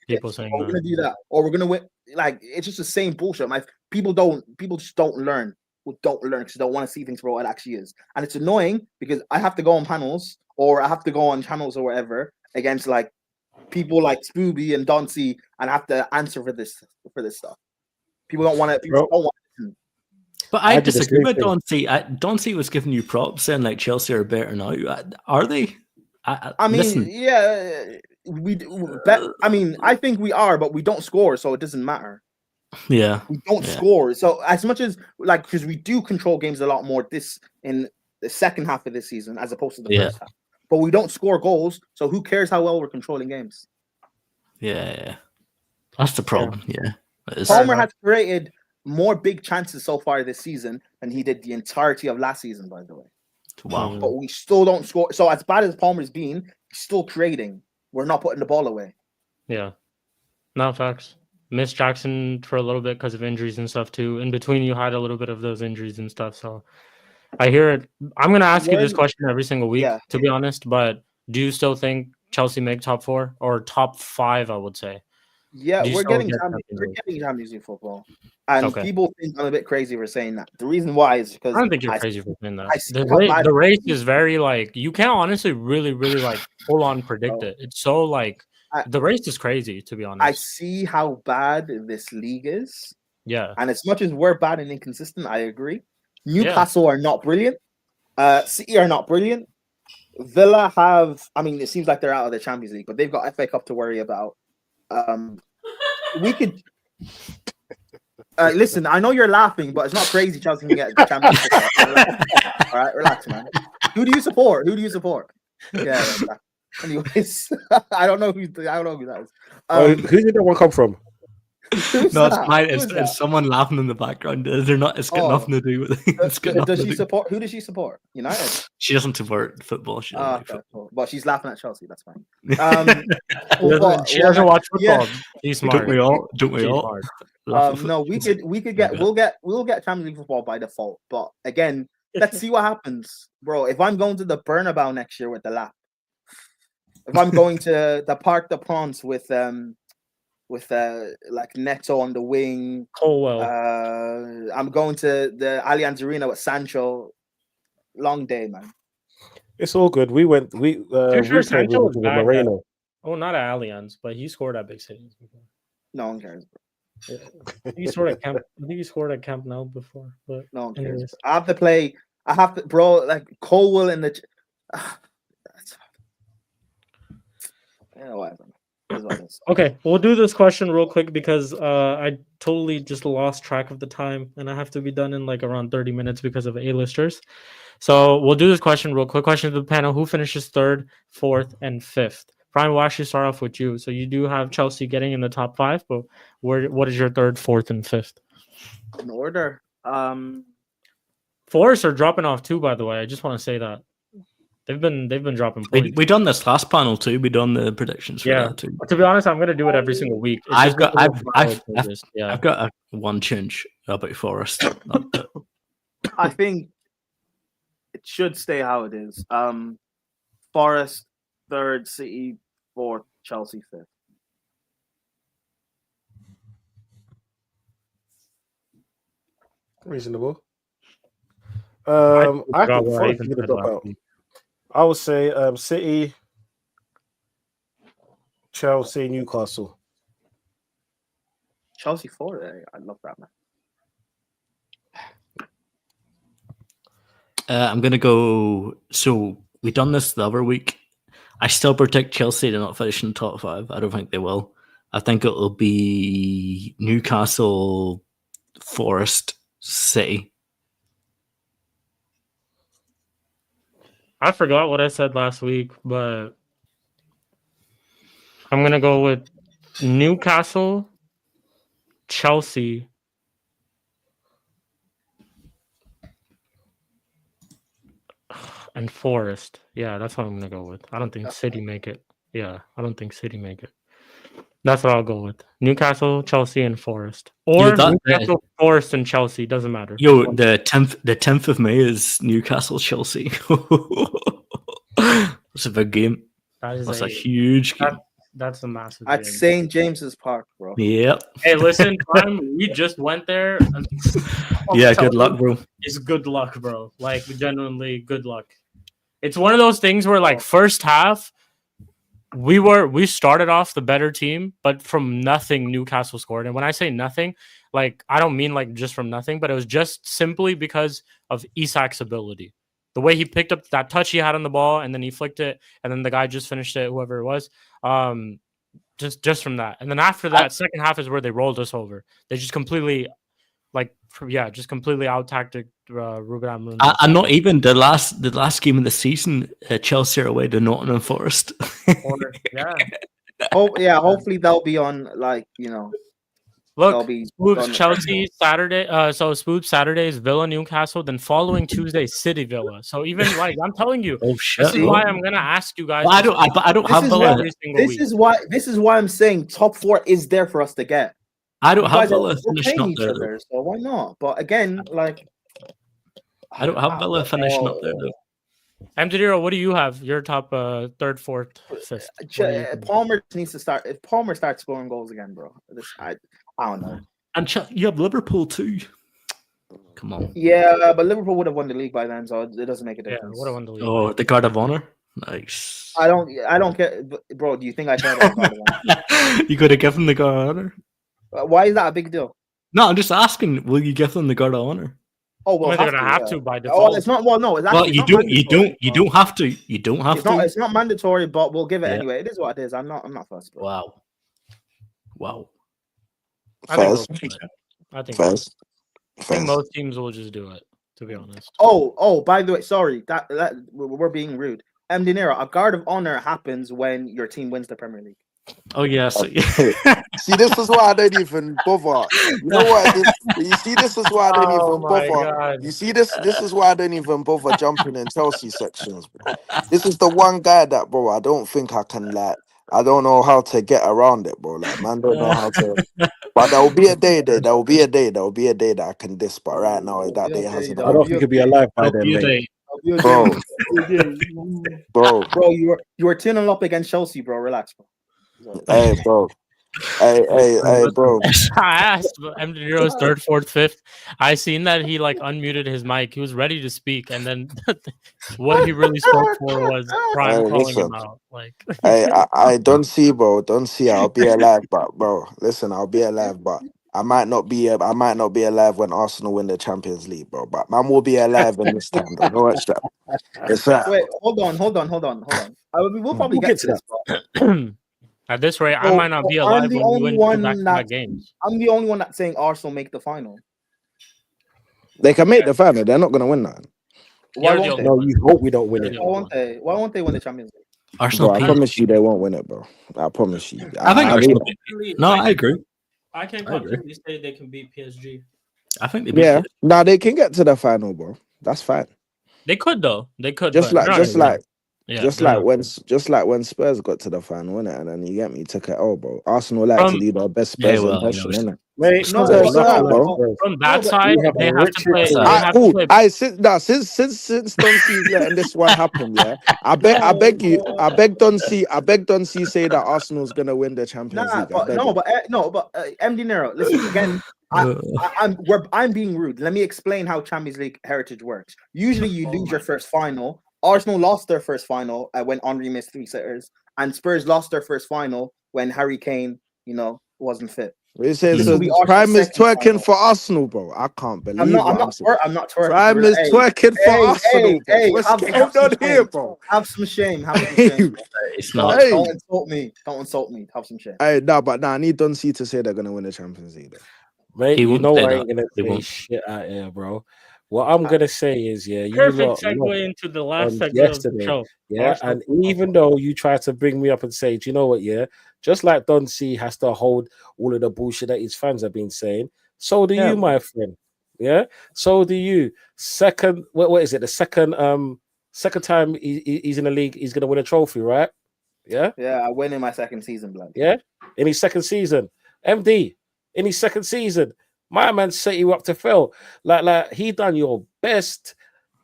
people saying we're gonna do that, or we're gonna win. Like, it's just the same bullshit. Like, people just don't learn. Well, don't learn because they don't want to see things for what it actually is, and it's annoying because I have to go on panels or I have to go on channels or whatever against like people like Spooby and Dauncey, and I have to answer for this stuff. People don't want to. But I disagree with Dauncey. Dauncey was giving you props saying like Chelsea are better now. Are they? I mean, listen. Yeah. I think we are, but we don't score, so it doesn't matter. Yeah, we don't score. So as much as like, because we do control games a lot more the second half of this season as opposed to the first half. But we don't score goals, so who cares how well we're controlling games? Yeah. That's the problem. Yeah. Palmer has created more big chances so far this season than he did the entirety of last season, by the way. Wow. But we still don't score. So as bad as Palmer's been, he's still creating. We're not putting the ball away. Yeah. No, facts. Missed Jackson for a little bit because of injuries and stuff too. In between, you had a little bit of those injuries and stuff. So I hear it. I'm going to ask you this question every single week, to be honest. But do you still think Chelsea make top 4 or top 5, I would say? Yeah, we're getting Champions League football. And people think I'm a bit crazy for saying that. The reason why is because I don't think you're crazy for saying that. The race is very like, you can't honestly really like full on predict it. It's so like, the race is crazy, to be honest. I see how bad this league is. Yeah. And as much as we're bad and inconsistent, I agree. Newcastle are not brilliant. City are not brilliant. Villa it seems like they're out of the Champions League, but they've got FA Cup to worry about. We could listen. I know you're laughing, but it's not crazy. Chelsea can get the Champions League. All right, relax, man. Who do you support? Yeah. Anyways, I don't know who that is. Who did that one come from? No, it's fine. It's someone laughing in the background. They're not. It's got nothing to do with it. Does she support? Who does she support? United. She doesn't support football. She doesn't like football. But she's laughing at Chelsea. That's fine. She doesn't watch football. She's smart. Don't we all? No, we'll get Champions League football by default. But again, let's see what happens, bro. If I'm going to the Bernabeu next year with the lap, if I'm going to the Parc des Princes with like Neto on the wing, Colwell. I'm going to the Allianz Arena with Sancho. Long day, man. It's all good. We went. Sure Sancho was back Moreno. Not at Allianz, but he scored at big cities before. No one cares, bro. Yeah. He scored at Camp. I think he scored at Camp Nou before. But no one cares. I have to, bro. Like Colwell in the. Whatever. Okay, we'll do this question real quick because I totally just lost track of the time and I have to be done in like around 30 minutes because of A-listers. So we'll do this question real quick. Question to the panel: who finishes 3rd, 4th, and 5th? Brian, we'll actually start off with you. So you do have Chelsea getting in the top 5, but what is your 3rd, 4th, and 5th? In order. Forest are dropping off too, by the way. I just want to say that. They've been dropping points. We done this last panel too. We done the predictions for that too. To be honest, I'm gonna do it every single week. I've got one change about Forest. I think it should stay how it is. Forest 3rd, City 4th, Chelsea 5th. Reasonable. I would say City, Chelsea, Newcastle. Chelsea 4. I love that, man. I'm gonna go. So we done this the other week. I still predict Chelsea to not finish in the top 5. I don't think they will. I think it'll be Newcastle, Forest, City. I forgot what I said last week, but I'm going to go with Newcastle, Chelsea, and Forest. Yeah, that's what I'm going to go with. I don't think City make it. Yeah, I don't think City make it. That's what I'll go with. Newcastle, Chelsea, and Forest. Or Newcastle, Forest, and Chelsea. Doesn't matter. Yo, the 10th of May is Newcastle, Chelsea. That's a big game. That's a huge game. That's a massive at game. St. James's Park, bro. Yep. Hey, listen, we just went there. Yeah, good luck, bro. It's good luck, bro. Like, genuinely good luck. It's one of those things where, like, first half, we started off the better team, but from nothing, Newcastle scored. And when I say nothing, like, I don't mean like just from nothing, but it was just simply because of Isak's ability. The way he picked up that touch he had on the ball, and then he flicked it, and then the guy just finished it, whoever it was. Just from that. And then after that, second half is where they rolled us over. They just completely, just completely out-tacticked Ruben Amorim. And not even the last game of the season. Chelsea are away to Nottingham Forest. Yeah. Hopefully they'll be on Look, be Spoops Chelsea Saturday. So Spoops Saturday is Villa Newcastle. Then following Tuesday, City Villa. So even like I'm telling you, this is why I'm gonna ask you guys. Well, I don't have Villa every single week. This is why I'm saying top 4 is there for us to get. I don't have Villa finishing up there, so why not? But again, like I don't have Villa finishing up there though. Mdinero, what do you have? Your top 3rd, 4th, 5th. Palmer needs to start. If Palmer starts scoring goals again, bro, I don't know. And you have Liverpool too. Come on. Yeah, but Liverpool would have won the league by then, so it doesn't make a difference. Yeah, would have won the league. Oh, the Guard of Honor. Nice. I don't care, bro. Do you think I care about Guard of Honor? You could have given the Guard of Honor. Why is that a big deal? No, I'm just asking. Will you give them the Guard of Honor? Oh well, they're gonna have to by default. Oh, it's not. Well, no, it's actually you don't have to. You don't have to. It's not mandatory, but we'll give it anyway. It is what it is. I'm not fussed. Wow. I think most teams will just do it. To be honest. Oh, by the way, sorry that we're being rude. Mdinero, a Guard of Honor happens when your team wins the Premier League. Oh yes. See, this is why I don't even bother. You know what? You see, this is why I don't even bother. God. You see, this is why I don't even bother jumping in Chelsea sections. Bro. This is the one guy that, bro, I don't think I can I don't know how to get around it, bro. Like, man, don't know how to. But there will be a day that I can diss. But right now, that day hasn't. I don't think he'll be alive by then, mate. Bro, you were tuning up against Chelsea, bro. Relax, bro. Hey, bro. Hey, bro. I asked Mdinero's 3rd, 4th, 5th. I seen that he like unmuted his mic. He was ready to speak, and then what he really spoke for was Prime calling him out. Like, I don't see, bro. Don't see. I'll be alive, but bro, listen, I'll be alive, but I might not be alive when Arsenal win the Champions League, bro. But man will be alive in this time. Don't know what's that. It's that. Wait, hold on. We'll probably get to that. At this rate, I might not be alive when we win back-to-back games. I'm the only one that's saying Arsenal make the final. They can make the final. They're not going to win that. Why won't they? No, you hope we don't win it. Why won't they win the Champions League? Arsenal. Bro, I promise you, they won't win it, bro. I promise you. I think Arsenal. I agree. I can confidently say they can beat PSG. I think they beat Nah, they can get to the final, bro. That's fine. They could though. They could. Just like when Spurs got to the final, innit? And then you get me took it. Oh, bro. Arsenal like to lead our best Spurs impression, innit? From that side, they have to play. Since Don C's letting this one happen, yeah. I beg Don C say that Arsenal's gonna win the Champions League. But Mdinero, listen again. I'm being rude. Let me explain how Champions League heritage works. Usually, you lose your first final. Arsenal lost their first final when Henry missed 3 sitters, and Spurs lost their first final when Harry Kane, wasn't fit. It says Prime is twerking final for Arsenal, bro. I can't believe I'm not twerking. Prime is twerking for Arsenal. What's going on here, bro? Have some shame. It's not. Don't insult me. Don't insult me. Have some shame. Hey, I need Don C to say they're gonna win the Champions League. Mate, you know I ain't gonna say shit out here, bro. What I'm gonna say is, perfect segue into the last segment of the show. Yeah, and even though you try to bring me up and say, do you know what? Yeah, just like Don C has to hold all of the bullshit that his fans have been saying, so do you, my friend. Yeah, so do you. Second, what is it? The second time he's in the league, he's gonna win a trophy, right? Yeah. Yeah, I win in my second season, blood. Yeah, in his second season, MD in his second season. My man set you up to fail. Like he done your best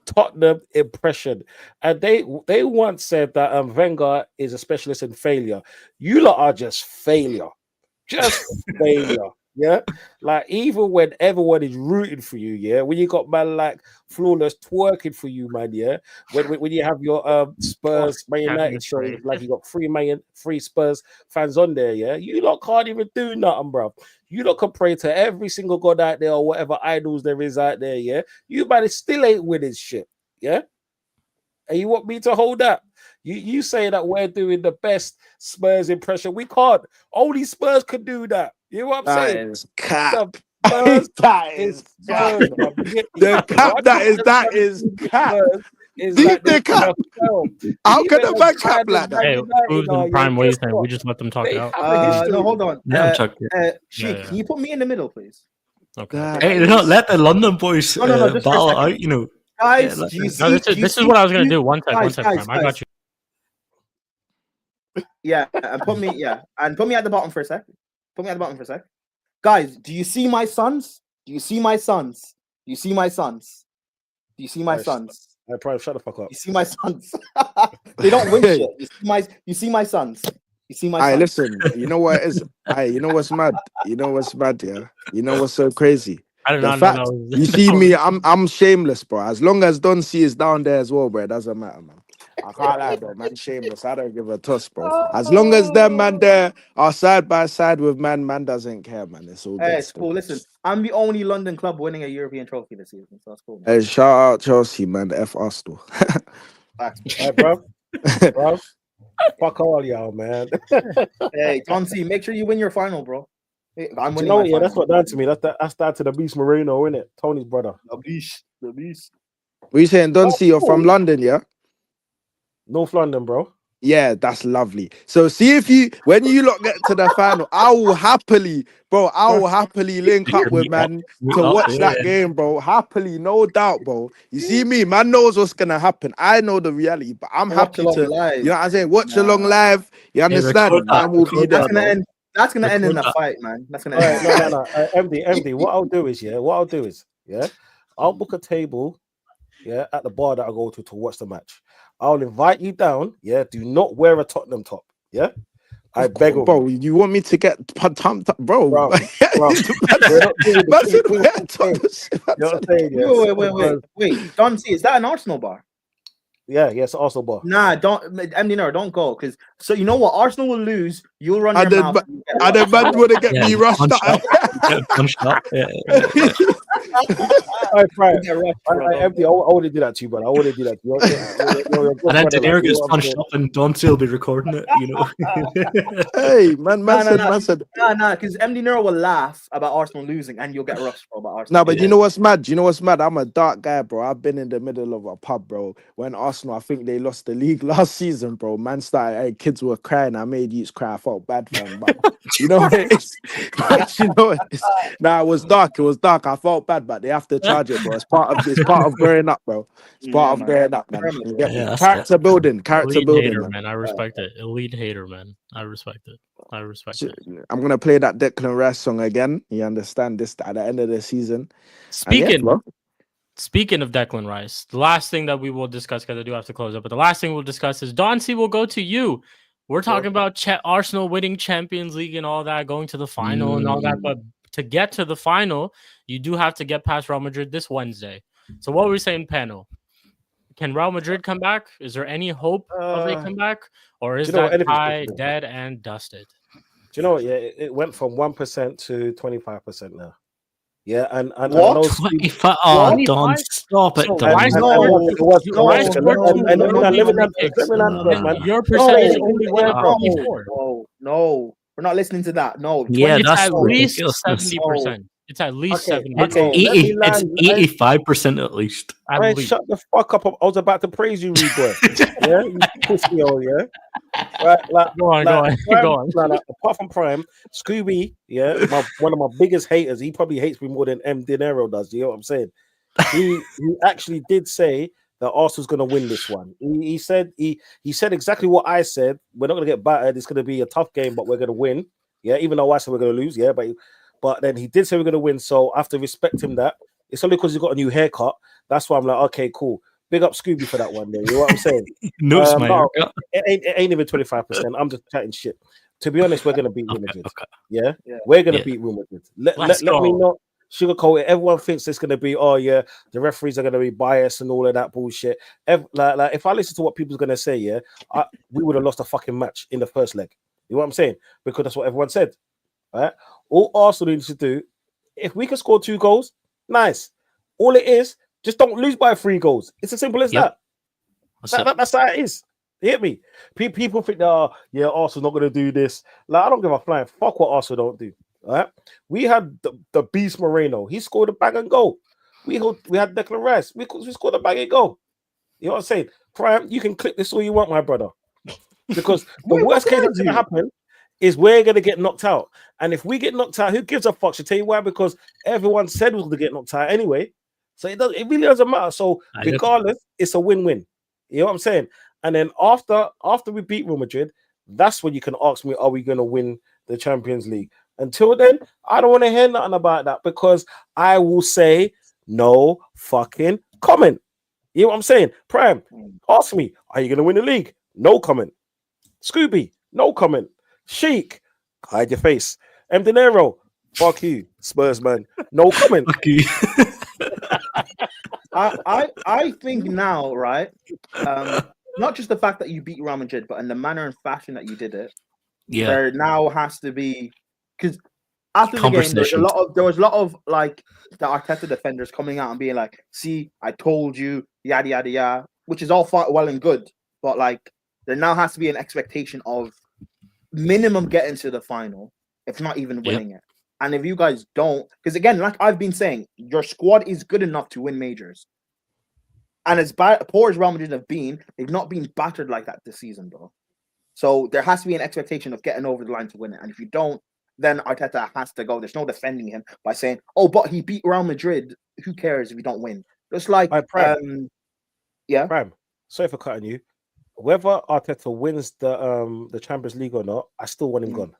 Tottenham impression. And they once said that Wenger is a specialist in failure. You lot are just failure. Just failure. Yeah. Like even when everyone is rooting for you, yeah, when you got man like Flawless twerking for you, man, yeah. When you have your Spurs Man United show, like you got three Spurs fans on there, yeah. You lot can't even do nothing, bro. You lot can pray to every single god out there or whatever idols there is out there, yeah. You man still ain't winning shit, yeah. And you want me to hold up? You say that we're doing the best Spurs impression. We can't. Only Spurs could do that. You know what I'm saying? Cap. Spurs That is is Spurs. cap. The cap that is cap. Deep the cap. How can a man cap like that? Hey, Spooby and Prime, what do you think? We just let them talk it out. No, hold on. Yeah, Sheik, can you put me in the middle, please? Okay. Hey, they're not let the London boys No, just for a battle it second. out, you know. Guys, Yeah, do you see? No, this is what I was gonna do. One sec, guys, Prime. I got you. Yeah, and put me at the bottom for a sec. Put me at the bottom for a sec. Guys, do you see my sons? Do you see my sons? Do you see my sons? Do you see my sons? Hey, Prime, shut the fuck up. You see my sons? They don't win shit. You see my sons. You see my sons. Listen, you know what it is? You know what's mad? You know what's mad, yeah? You know what's so crazy? I did The not fact, know. you see me, I'm shameless, bro. As long as Don C is down there as well, bro, it doesn't matter, man. I can't lie, bro. Man, shameless. I don't give a toss, bro. As long as them man there are side by side with man doesn't care, man. It's all good. Hey, it's cool. Listen, I'm the only London club winning a European trophy this season, so that's cool. Hey, shout out Chelsea, man. F Arsenal. Hey, bro. Fuck all y'all, man. Hey, Don C, make sure you win your final, bro. Hey, I'm winning. You know, yeah, that's what down to me. That's down to the Beast Moreno, isn't it? Tony's brother. The beast. What you saying, Don C? You're from London, yeah? North London, bro. Yeah, that's lovely. So see if when you lot get to the final, I will happily link up with man to watch that game, bro. Happily, no doubt, bro. You see me, man knows what's gonna happen. I know the reality, but I'm happy to, you know what I'm saying? Watch along live. You understand? Man will be there. That's gonna end in the fight, man. That's gonna end. No. MD. What I'll do is, I'll book a table, at the bar that I go to watch the match. I'll invite you down. Yeah, do not wear a Tottenham top. Yeah, I beg you, bro. You want me to get pumped up, bro? Wait. Don C, is that an Arsenal bar? Yeah, yes, Arsenal bar. Nah, Mdinero, don't go, because so you know what, Arsenal will lose. You'll run your mouth. And then man would get me rushed up. Empty. I want to do that to you, but I want to do that to you. And then Mdinero gets punched up, and Dante will be recording it. You know. Hey, man said. Nah, because Mdinero will laugh about Arsenal losing, and you'll get rushed about Arsenal. No, but you know what's mad? I'm a dark guy, bro. I've been in the middle of a pub, bro. When Arsenal, I think they lost the league last season, bro. Man started, hey, kids were crying. I made youths cry. I felt bad for them, but you know what it is? Nah, it was dark. I felt bad, but they have to charge it, bro. It's part of growing up, bro. It's part of growing up, man. Character building, hater, man. I respect it. Elite hater, man. I respect it. I'm gonna play that Declan Rice song again. You understand this at the end of the season. Speaking of Declan Rice, the last thing that we will discuss, because I do have to close up, but the last thing we'll discuss is Don C will go to you. We're talking about Arsenal winning Champions League and all that, going to the final and all that. But to get to the final, you do have to get past Real Madrid this Wednesday. So what were we saying, panel? Can Real Madrid come back? Is there any hope of a comeback? Or is that tie dead and dusted? Do you know what? Yeah, it went from 1% to 25% now. Yeah, and what? 25? Oh, Don, stop it, Don. Your percentage only went up 24. No, we're not listening to that. No, yeah, it's that's at least 70%. It's at least 70%. It's 85% at least. Shut the fuck up! I was about to praise you, Rigo. Yeah, you pussy, yeah. Right, go on. Apart from Prime, Scooby, one of my biggest haters. He probably hates me more than Mdinero does. You know what I'm saying? He actually did say that Arsenal's going to win this one. He said exactly what I said. We're not going to get battered. It's going to be a tough game, but we're going to win. Yeah, even though I said we're going to lose. Yeah, but then he did say we're going to win. So I have to respect him that. It's only because he's got a new haircut. That's why I'm like, okay, cool. Big up Scooby for that one. There, you know what I'm saying? It ain't even 25%. I'm just chatting shit. To be honest, we're gonna beat Real Madrid. Yeah, we're gonna beat Real Madrid. Let me not sugarcoat it. Everyone thinks it's gonna be, the referees are gonna be biased and all of that bullshit. Like if I listen to what people's gonna say, we would have lost a fucking match in the first leg. You know what I'm saying? Because that's what everyone said. Right? All Arsenal needs to do, if we can score 2 goals, nice. All it is, just don't lose by 3 goals. It's as simple as that. That's how it is. You hit me? People think that, Arsenal's not going to do this. Like, I don't give a flying fuck what Arsenal don't do. Right? We had the Beast Moreno. He scored a bag and goal. We had Declan Rice. We scored a bag and goal. You know what I'm saying? Prime, you can clip this all you want, my brother. Because the worst case that's going to happen is we're going to get knocked out. And if we get knocked out, who gives a fuck? I'll tell you why. Because everyone said we were going to get knocked out anyway. So it really doesn't matter. So regardless, it's a win-win. You know what I'm saying? And then after we beat Real Madrid, that's when you can ask me, are we going to win the Champions League? Until then, I don't want to hear nothing about that because I will say no fucking comment. You know what I'm saying? Prime, ask me, are you going to win the league? No comment. Scooby, no comment. Sheik, hide your face. Mdinero, fuck you. Spurs, man. No comment. Fuck you. I think now, right? Not just the fact that you beat Real Madrid, but in the manner and fashion that you did it. Yeah. There now has to be, because after the game, there was a lot of like the Arteta defenders coming out and being like, "See, I told you, yada yada yada," which is all well and good, but like there now has to be an expectation of minimum getting to the final, if not even winning it. And if you guys don't, because again, like I've been saying, your squad is good enough to win majors. And as poor as Real Madrid have been, they've not been battered like that this season, bro. So there has to be an expectation of getting over the line to win it. And if you don't, then Arteta has to go. There's no defending him by saying, "Oh, but he beat Real Madrid. Who cares if you don't win?" Just like, Prime, sorry for cutting you. Whether Arteta wins the Champions League or not, I still want him gone.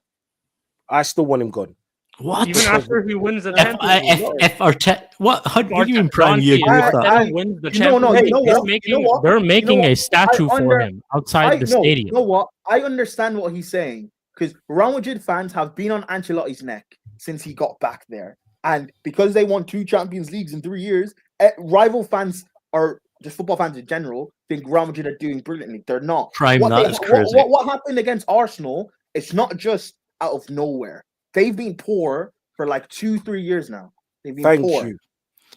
I still want him gone. What? Even after he wins the Champions League? If Arteta, what do you mean, Prime? You agree with that? Wins the Champions League. They're making a statue for him outside the stadium. You know what? I understand what he's saying because Real Madrid fans have been on Ancelotti's neck since he got back there, and because they won 2 Champions Leagues in 3 years, rival fans or just football fans in general think Real Madrid are doing brilliantly. They're not. Prime, that is crazy. What happened against Arsenal? It's not just out of nowhere. They've been poor for like 2-3 years now. They've been poor.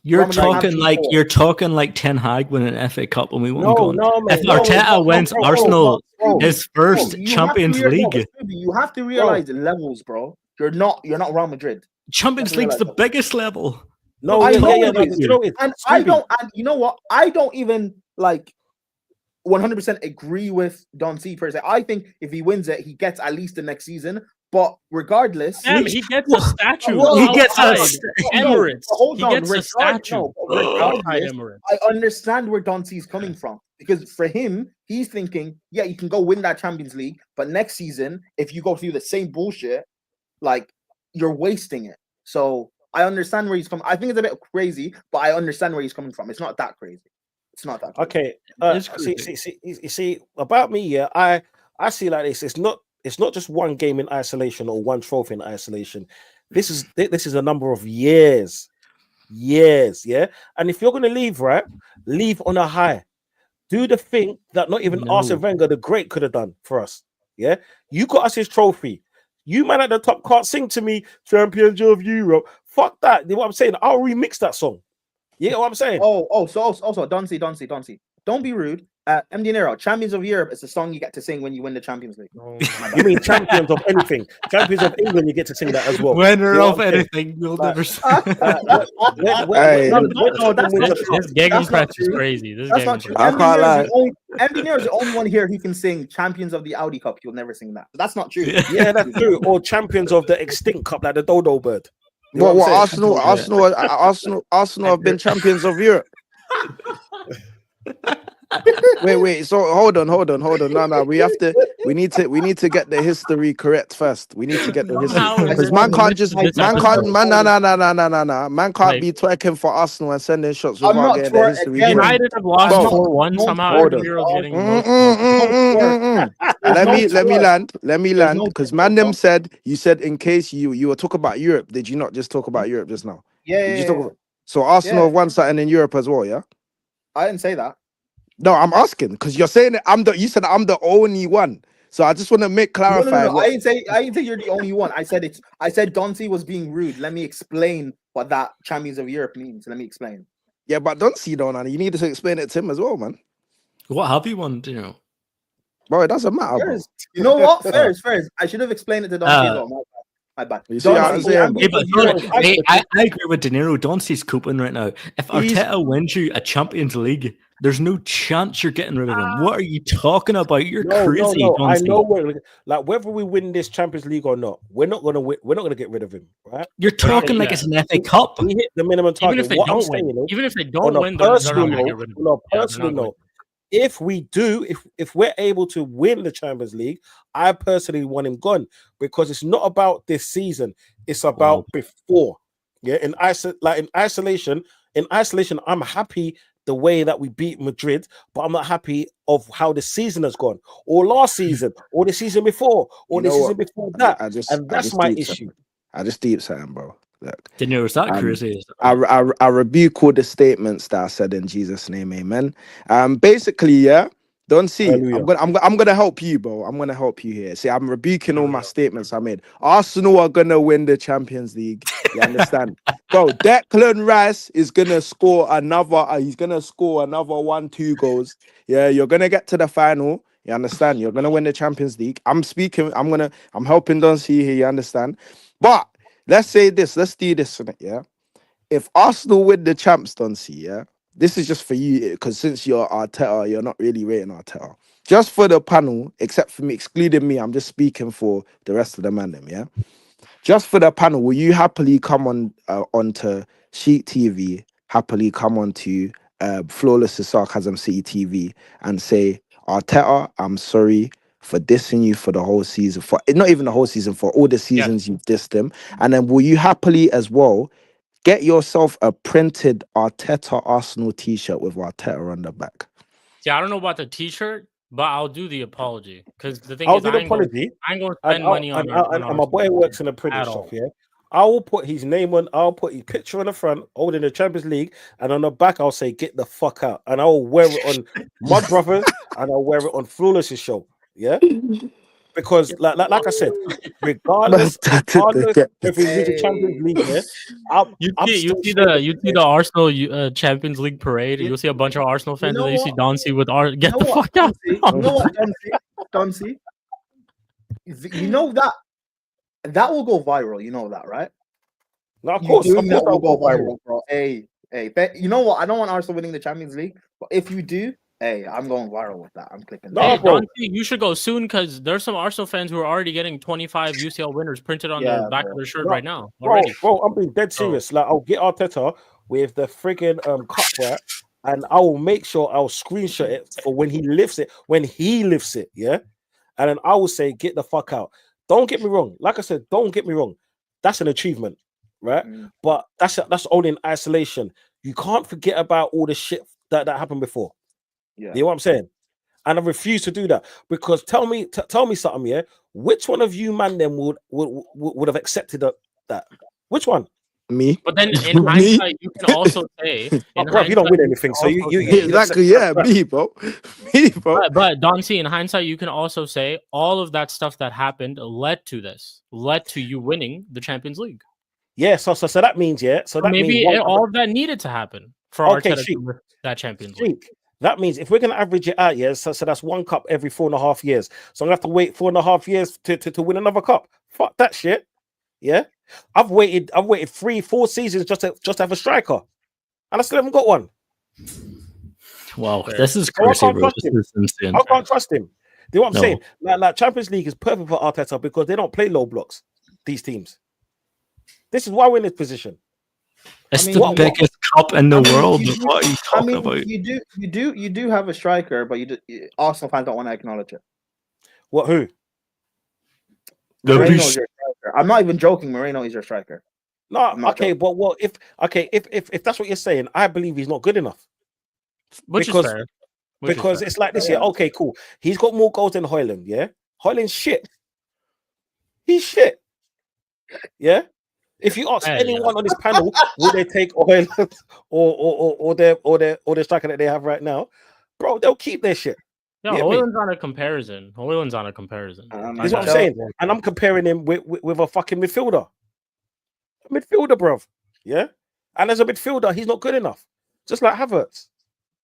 You're talking like Ten Hag winning an FA Cup when we won. If Arteta wins Arsenal his first Champions League, you have to realize the levels, bro. You're not Real Madrid. Champions League's the biggest level. No, and I don't. And you know what? I don't even like 100% agree with Don C per se. I think if he wins it, he gets at least the next season. But regardless, he gets a statue. He gets a Emirates. Hold on, he gets a statue. Regardless, I understand where Don C is coming from because for him, he's thinking, yeah, you can go win that Champions League, but next season, if you go through the same bullshit, like you're wasting it. So I understand where he's coming. I think it's a bit crazy, but I understand where he's coming from. It's not that crazy. It's not that crazy. Okay. See, about me, yeah, I see like this. It's not just one game in isolation or one trophy in isolation. This is a number of years, yeah. And if you're gonna leave, right, leave on a high. Do the thing that not even Arsene Wenger the Great could have done for us. Yeah, you got us his trophy. You man at the top can't sing to me Champions of Europe. Fuck that. You know what I'm saying? I'll remix that song. You know what I'm saying? So also Don C. Don't be rude. Mdinero, Champions of Europe is the song you get to sing when you win the Champions League. You mean Champions of anything? Champions of England, you get to sing that as well. Winner of anything, you'll never sing. This Gegenpress is crazy. That's not true. Mdinero is the only one here who can sing Champions of the Audi Cup. You'll never sing that. That's not true. Yeah, that's true. Or Champions of the Extinct Cup, like the Dodo Bird. You know what Arsenal have been champions of Europe. Wait. So hold on. No. We need to get the history correct first. We need to get the history because man can't be twerking for Arsenal and sending shots without getting the history. United have lost 4-1 somehow. Let me land because man them said you said in case you were talking about Europe. Did you not just talk about Europe just now? So Arsenal have won something in Europe as well, yeah? I didn't say that. No, I'm asking because you're saying that you said I'm the only one. So I just want to clarify. No. I didn't say you're the only one. I said Dante was being rude. Let me explain what that Champions of Europe means. Let me explain. Yeah, but Dante you need to explain it to him as well, man. What have you won, you know? Bro, it doesn't matter. You know what? Fair. I should have explained it to Dante as well. My bad. You see what I'm saying? Hey, but I agree with Mdinero. Doncey's coping right now. If Arteta wins you a Champions League, there's no chance you're getting rid of him. What are you talking about? You're crazy. No. I know like whether we win this Champions League or not, we're not gonna win. We're not gonna get rid of him, right? You're talking like it's an FA Cup. We hit the minimum target. Even if they don't win, they're not gonna get rid of him. On a personal note, if we do, if we're able to win the Champions League, I personally want him gone because it's not about this season. It's about before. Yeah, in isolation, I'm happy the way that we beat Madrid, but I'm not happy of how the season has gone, or last season, or the season before, or the season before that. That's my issue. I just deep something, bro. Look, Didn't was that crazy? I rebuke all the statements that I said in Jesus' name, amen. Basically, yeah. Don't see. I'm gonna help you, bro. I'm gonna help you here. See, I'm rebuking all my statements I made. Arsenal are gonna win the Champions League. You understand, bro? Declan Rice is gonna score another. He's gonna score another 1-2 goals. Yeah, you're gonna get to the final. You understand? You're gonna win the Champions League. I'm speaking. I'm helping Don C here. You understand? But let's say this. Let's do this. Yeah. If Arsenal win the champs, Don C, yeah. This is just for you, because since you're Arteta, you're not really rating Arteta. Just for the panel, except for me, excluding me, I'm just speaking for the rest of the man, yeah? Just for the panel, will you happily come on onto Sheet TV, happily come onto Flawless Sarcasm City TV and say, Arteta, I'm sorry for dissing you for the whole season, for not even the whole season, for all the seasons you've dissed him. And then will you happily as well get yourself a printed Arteta Arsenal t-shirt with Arteta on the back? See, I don't know about the t-shirt, but I'll do the apology. Because the thing I'll is, do the apology. I ain't going to spend money on and my boy works in a printing shop, yeah? I will put his name on, I'll put his picture on the front, holding the Champions League, and on the back, I'll say, get the fuck out. And I'll wear it on my brothers, and I'll wear it on Flawless's show, yeah? Because, like I said, regardless if we lose the Champions League, you see the Arsenal Champions League parade. You'll see a bunch of Arsenal fans. You see Dauncey with get the fuck out. You know what, Dauncey? You know that will go viral. You know that, right? No, of course that will go viral, bro. Hey, you know what? I don't want Arsenal winning the Champions League, but if you do, hey, I'm going viral with that. I'm clicking. Hey, Dauncey, you should go soon because there's some Arsenal fans who are already getting 25 UCL winners printed on the back of their shirt right now. Bro, I'm being dead serious. Like, I'll get Arteta with the friggin' cup, right? And I will make sure I'll screenshot it for when he lifts it. Yeah. And then I will say, get the fuck out. Don't get me wrong. Like I said, don't get me wrong. That's an achievement, right? But that's only in isolation. You can't forget about all the shit that happened before. Yeah. You know what I'm saying? And I refuse to do that because tell me something, yeah. Which one of you man then would have accepted that? Which one? Me. But then in hindsight, you can also say, bro, you don't win anything, so you exactly, yeah, me, bro. But Dauncey, in hindsight, you can also say all of that stuff that happened led to you winning the Champions League. Yeah, so that means so that maybe means all of that needed to happen for Arteta to win that Champions League. That means if we're going to average it out, so that's one cup every 4.5 years. So I'm going to have to wait 4.5 years to win another cup. Fuck that shit. Yeah. I've waited 3-4 seasons just to have a striker. And I still haven't got one. Wow. This is crazy, bro. This is insane. I can't trust him. You know what I'm saying? Like Champions League is perfect for Arteta because they don't play low blocks, these teams. This is why we're in this position. It's the biggest cup in the world. What are you talking about? You do have a striker, but Arsenal fans don't want to acknowledge it. What? Who? Moreno's your striker. I'm not even joking. Moreno is your striker. No, okay, but if that's what you're saying, I believe he's not good enough. Which is fair. Because it's like this here. Okay, cool. He's got more goals than Højlund. Yeah, Højlund's shit. He's shit. Yeah. If you ask anyone on this panel, would they take Højlund or their striker that they have right now, bro? They'll keep their shit. Yeah, Højlund's on a comparison. That's what I'm saying, and I'm comparing him with a fucking midfielder. A midfielder, bro. Yeah, and as a midfielder, he's not good enough. Just like Havertz,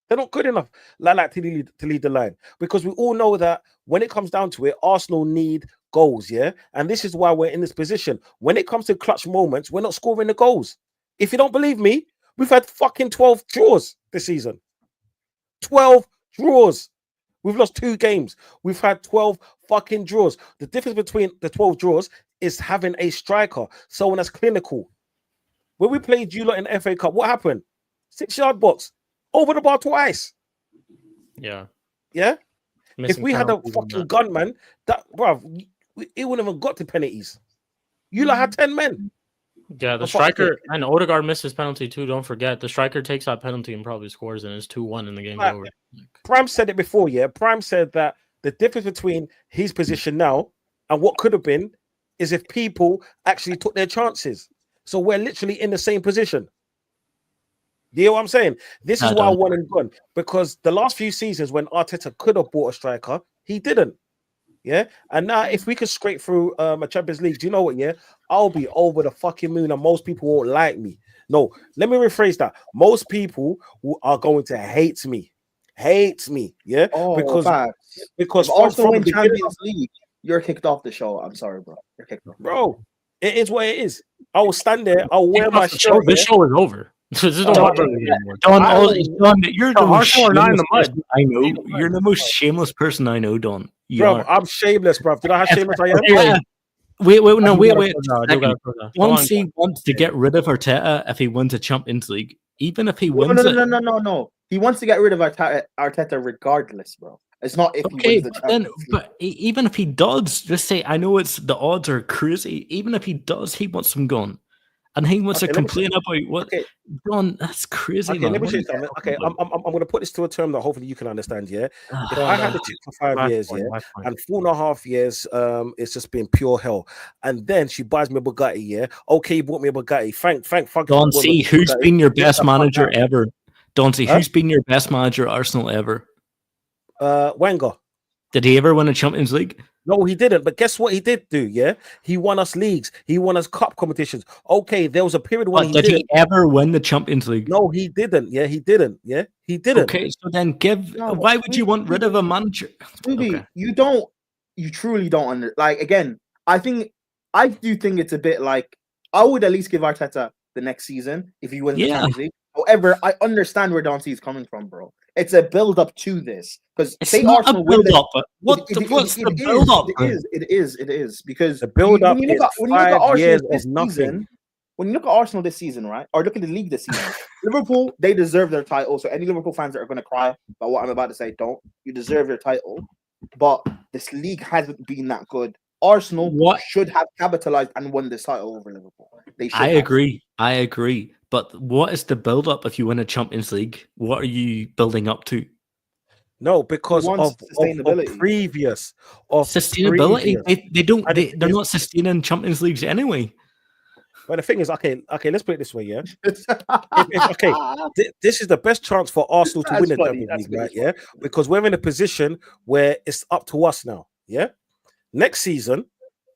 they're not good enough. Like to lead the line because we all know that when it comes down to it, Arsenal need goals, yeah? And this is why we're in this position. When it comes to clutch moments, we're not scoring the goals. If you don't believe me, we've had fucking 12 draws this season. 12 draws. We've lost 2 games. We've had 12 fucking draws. The difference between the 12 draws is having a striker, someone that's clinical. When we played you lot in the FA Cup, what happened? 6-yard box, over the bar twice. Yeah. Yeah? Missing if we had a penalties fucking gunman, that, bruv, it wouldn't even got to penalties. You lot had 10 men. Yeah, the striker, and Odegaard missed his penalty too. Don't forget, the striker takes that penalty and probably scores, and it's 2-1 and the game's over. Prime said it before, yeah. Prime said that the difference between his position now and what could have been is if people actually took their chances. So we're literally in the same position. You know what I'm saying? This is why I want him gone, because the last few seasons when Arteta could have bought a striker, he didn't. Yeah, and now if we could scrape through a Champions League, do you know what? Yeah, I'll be over the fucking moon, and most people won't like me. No, let me rephrase that. Most people are going to hate me. Yeah, because also in Champions League, you're kicked off the show. I'm sorry, bro. You're kicked off, bro. It is what it is. I will stand there. I'll wear my shirt. This show is over. This is Don, you're the most shameless I know. You're the most shameless person I know, Don. Bro, I'm shameless, bro. Did I have shameless? I am. Wait. Once he wants to get rid of Arteta if he wins a Champions League, even if he wins No. He wants to get rid of Arteta regardless, bro. It's not if he wins the Champions League. But even if he does, just say, I know it's the odds are crazy. Even if he does, he wants him gone. And he wants to complain about what Don, that's crazy. Okay, let me show you something. Okay, I'm going to put this to a term that hopefully you can understand. Yeah, if I had the chick for 5 years, and 4.5 years, it's just been pure hell. And then she buys me a Bugatti. Yeah, okay, you bought me a Bugatti. Thank. Don, see who's been your best manager ever. Don, see who's been your best manager at Arsenal ever. Wenger. Did he ever win a Champions League? No, he didn't. But guess what he did do? Yeah, he won us leagues. He won us cup competitions. Okay, there was a period when did he ever win the Champions League? No, he didn't. Yeah, he didn't. Yeah, he didn't. Okay, so then why would you want rid of a manager? Spooby, you truly don't again. I do think it's a bit like I would at least give Arteta the next season if he wins the Champions League. However, I understand where Don C is coming from, bro. It's a build up to this because it's not a build up. What's the build up? It is because the build up is 5 years of nothing. Season, when you look at Arsenal this season, right, or look at the league this season, Liverpool, they deserve their title. So any Liverpool fans that are going to cry about what I'm about to say, don't. You deserve your title, but this league hasn't been that good. Arsenal should have capitalized and won this title over Liverpool. I agree. But what is the build-up if you win a Champions League? What are you building up to? No, because of previous sustainability. They're not sustaining Champions Leagues anyway. But the thing is, okay, let's put it this way, yeah. This is the best chance for Arsenal to win the Champions League, right? Yeah, because we're in a position where it's up to us now. Yeah, next season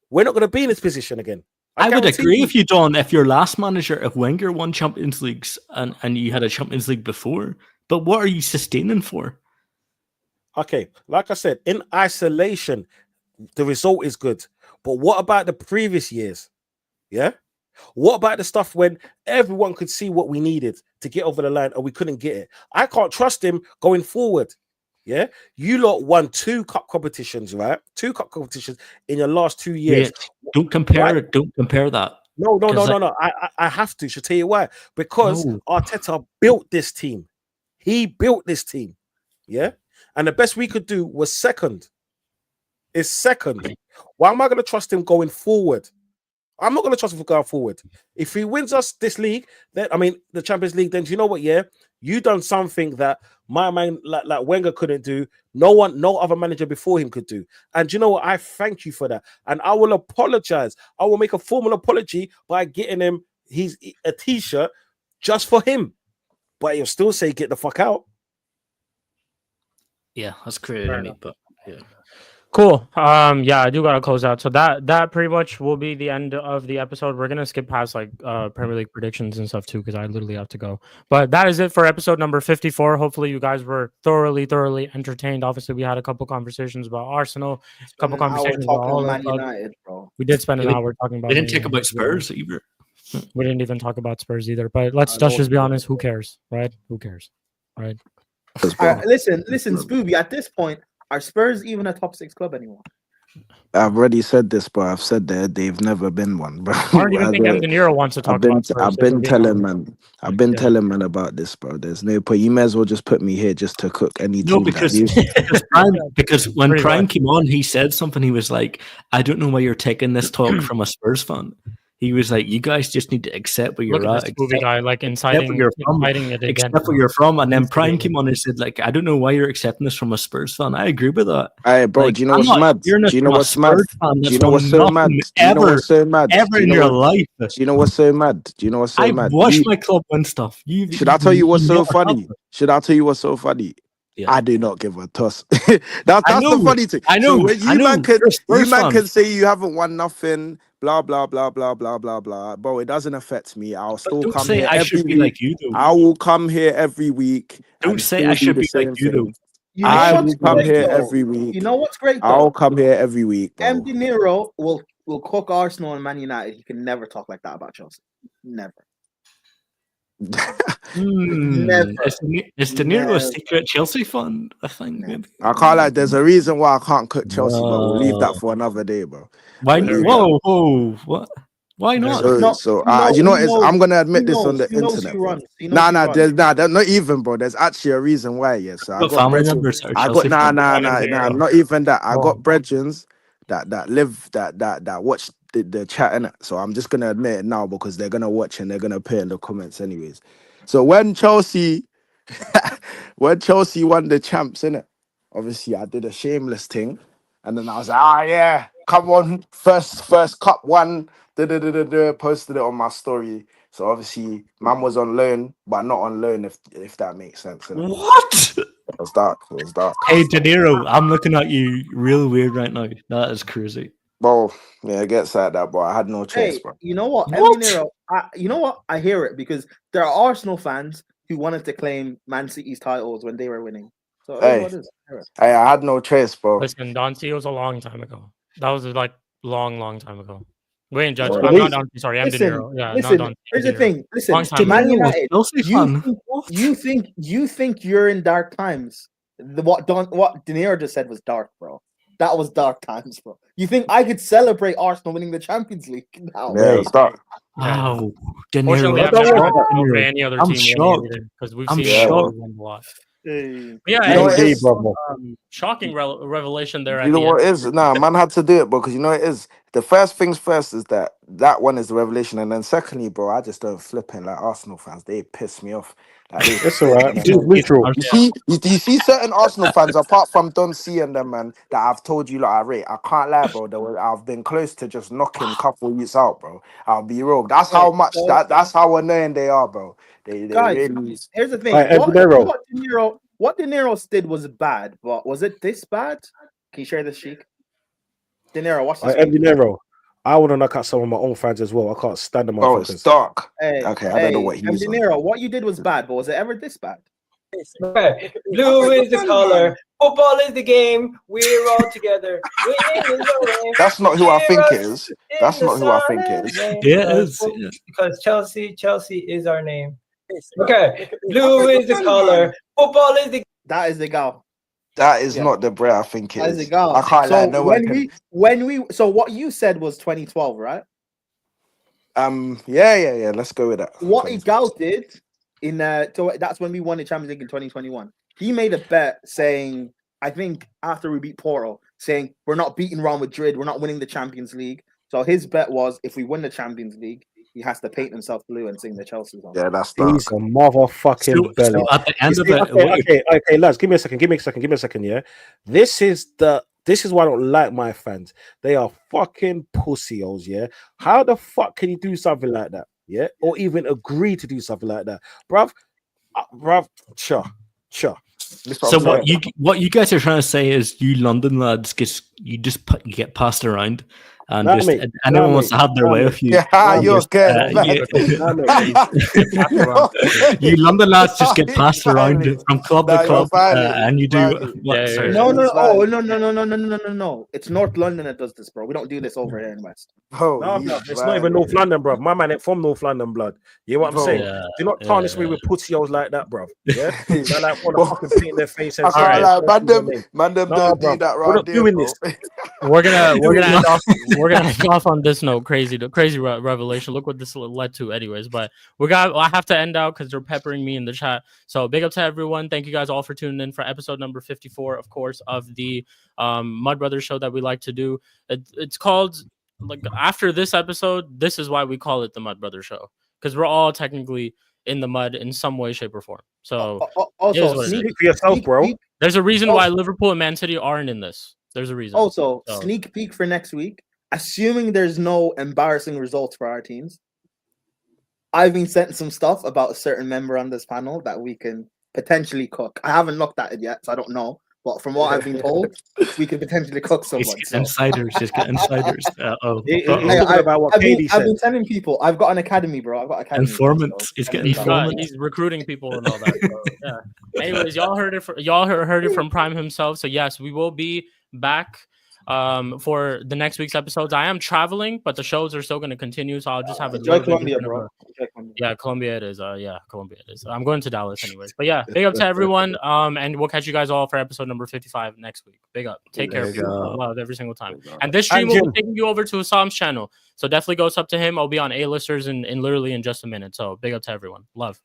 we're not going to be in this position again. I would agree with you, Don, if your last manager, if Wenger won Champions Leagues and you had a Champions League before, but what are you sustaining for? Okay, like I said, in isolation, the result is good. But what about the previous years? Yeah? What about the stuff when everyone could see what we needed to get over the line and we couldn't get it? I can't trust him going forward. Yeah, you lot won 2 cup competitions, right? 2 cup competitions in your last 2 years. Yeah, don't compare it. Don't compare that. No. I have to. Should tell you why. Because Arteta built this team. He built this team. Yeah, and the best we could do was second. Why am I going to trust him going forward? I'm not going to trust him for going forward. If he wins us this league, then the Champions League, then do you know what? Yeah, you done something that my man like Wenger couldn't do. No other manager before him could do. And you know what? I thank you for that. And I will apologize. I will make a formal apology by getting him a t-shirt just for him. But he'll still say, "Get the fuck out." Yeah, that's crazy to me, but yeah. Cool. Yeah, I do gotta close out. So that pretty much will be the end of the episode. We're gonna skip past like Premier League predictions and stuff too, because I literally have to go. But that is it for episode number 54. Hopefully you guys were thoroughly entertained. Obviously, we had a couple conversations about Arsenal, a couple conversations about all Man of United, bro. We did spend an hour talking about. They didn't talk about Spurs either. We didn't even talk about Spurs either. But let's just be honest. Who cares, right? Who cares, right? Listen, Spooby. At this point, are Spurs even a top 6 club anymore? I've already said this, but I've said that they've never been one. Bro. I don't even think Mdinero wants to talk about Spurs. I've been telling man about this, bro. There's no point. You may as well just put me here just to cook any team. Because when Prime came on, he said something. He was like, "I don't know why you're taking this talk from a Spurs fan." He was like, "You guys just need to accept where you're at." Spooby guy, like inciting it again. Accept where you're from. And then Prime came on and said, like, "I don't know why you're accepting this from a Spurs fan." I agree with that. Hey, bro, like, do you know what's mad? Do you know what's mad? Do you know what's so mad? Ever in your life. Do you know what's so mad? Do you know what's so mad? I've watched my club win stuff. Should I tell you what's so funny? Should I tell you what's so funny? Yeah. I do not give a toss. that's the funny thing. I know. So you man can say you haven't won nothing. Blah blah blah blah blah blah blah. Bro, it doesn't affect me. I'll still come here every week. Like you, though. I will come here every week. Don't say I should be like you, though. I will come here every week. You know what's great? I'll come here every week. Mdinero will cook Arsenal and Man United. He can never talk like that about Chelsea. Never. Never. Is Mdinero a secret Chelsea fan? I think maybe. I can't like. There's a reason why I can't cook Chelsea, but we'll leave that for another day, bro. Why? Whoa! What? Why not? You know what is? I'm gonna admit this on the internet. Nah, not even, bro. There's actually a reason why. Yes, so I got family members. Not even that. I got brethren that watch the chat in it. So I'm just gonna admit it now because they're gonna watch and they're gonna put it in the comments anyways. So when Chelsea won the champs, innit? Obviously I did a shameless thing, and then I was like, yeah, come on, first cup one, posted it on my story. So obviously man was on loan, but not on loan if that makes sense. Innit? What? It was dark. Hey Mdinero, I'm looking at you real weird right now. That is crazy. Bro, yeah, it gets like that, but I had no choice, bro. You know what? Mdinero, you know what? I hear it because there are Arsenal fans who wanted to claim Man City's titles when they were winning. So I had no choice, bro. Listen, Don C was a long time ago. That was like long time ago. We ain't judging. I'm not Don C, sorry, Mdinero. Yeah, listen, not Don C. Here's the thing. Listen, Man United, you think you're in dark times. What Mdinero just said was dark, bro. That was dark times, bro. You think I could celebrate Arsenal winning the Champions League? No. Yeah, it's dark. Wow. Fortunately, I've never over any other team shocked. Because we've I'm seen shocked. a lot. Yeah, shocking revelation there. You know what it is? Nah, man had to do it because you know it is. The first things first is that one is the revelation, and then secondly, bro, I just don't flipping like Arsenal fans. They piss me off. Like, it's all right. Neutral. You see certain Arsenal fans, apart from Don C and them, man, that I've told you like I rate. I can't lie, bro. I've been close to just knocking a couple youths out, bro. I'll be real. That's how much. That's how annoying they are, bro. They guys, really... Here's the thing. What Mdinero did was bad, but was it this bad? Can you share this, Sheik? Mdinero, watch this. Mdinero, I want to knock out some of my own fans as well. I can't stand them. Oh, it's dark. I don't know what he's on. Mdinero, what you did was bad, but was it ever this bad? Okay. Blue is the color. Football is the game. We're all together. That's not who I think it is. That's not who I think it is. Yeah, it is. Because Chelsea is our name. Okay. Blue is the color. Football is the. That is the goal. That is not the bread I think it is. I can't lie. No so what you said was 2012, right? Yeah. Let's go with that. What Igal did so that's when we won the Champions League in 2021. He made a bet saying, I think after we beat Porto, saying we're not beating Real Madrid, we're not winning the Champions League. So his bet was if we win the Champions League, he has to paint himself blue and sing the Chelsea song. Yeah, that's dark. He's a motherfucking belly. So at the end of it, okay, lads, give me a second. Yeah, this is why I don't like my fans. They are fucking pussies. Yeah, how the fuck can you do something like that? Yeah, or even agree to do something like that, bruv. Sure. So what you guys are trying to say is you London lads you get passed around, and anyone wants to have their way with you. Yeah, you're good. You London lads just get passed around from club to club, and you do. No. It's North London that does this, bro. We don't do this over here in West. It's not even North London, bro. My man ain't from North London, blood. You know what I'm saying? Do not tarnish me with pussios like that, bro. Yeah, I like want to fucking paint their face and say, man, them don't do that right there. We're gonna end off on this note. Crazy revelation. Look what this led to, anyways. But I have to end out because they're peppering me in the chat. So big up to everyone. Thank you guys all for tuning in for episode number 54, of course, of the Mud Brothers show that we like to do. It's called, like, after this episode, this is why we call it the Mud Brothers show, because we're all technically in the mud in some way, shape, or form. So also, speak for yourself, bro. There's a reason why Liverpool and Man City aren't in this. There's a reason. Also, sneak peek for next week. Assuming there's no embarrassing results for our teams, I've been sent some stuff about a certain member on this panel that we can potentially cook. I haven't looked at it yet, so I don't know. But from what I've been told, we could potentially cook someone. Insiders, just get insiders. I've been telling people I've got an academy, bro. I've got academy. Informants. He's getting informants. He's recruiting people and all that. So, yeah. Anyways, y'all heard it from Prime himself. So yes, we will be back for the next week's episodes. I am traveling, but the shows are still going to continue, so I'll just have a Colombia, bro. Yeah, Colombia it is. Colombia it is. I'm going to Dallas anyways. But yeah, big up to everyone. And we'll catch you guys all for episode number 55 next week. Big up. Take care. Love every single time. And this stream will be taking you over to Hassam's channel. So definitely go up to him. I'll be on A-listers in literally in just a minute. So big up to everyone. Love.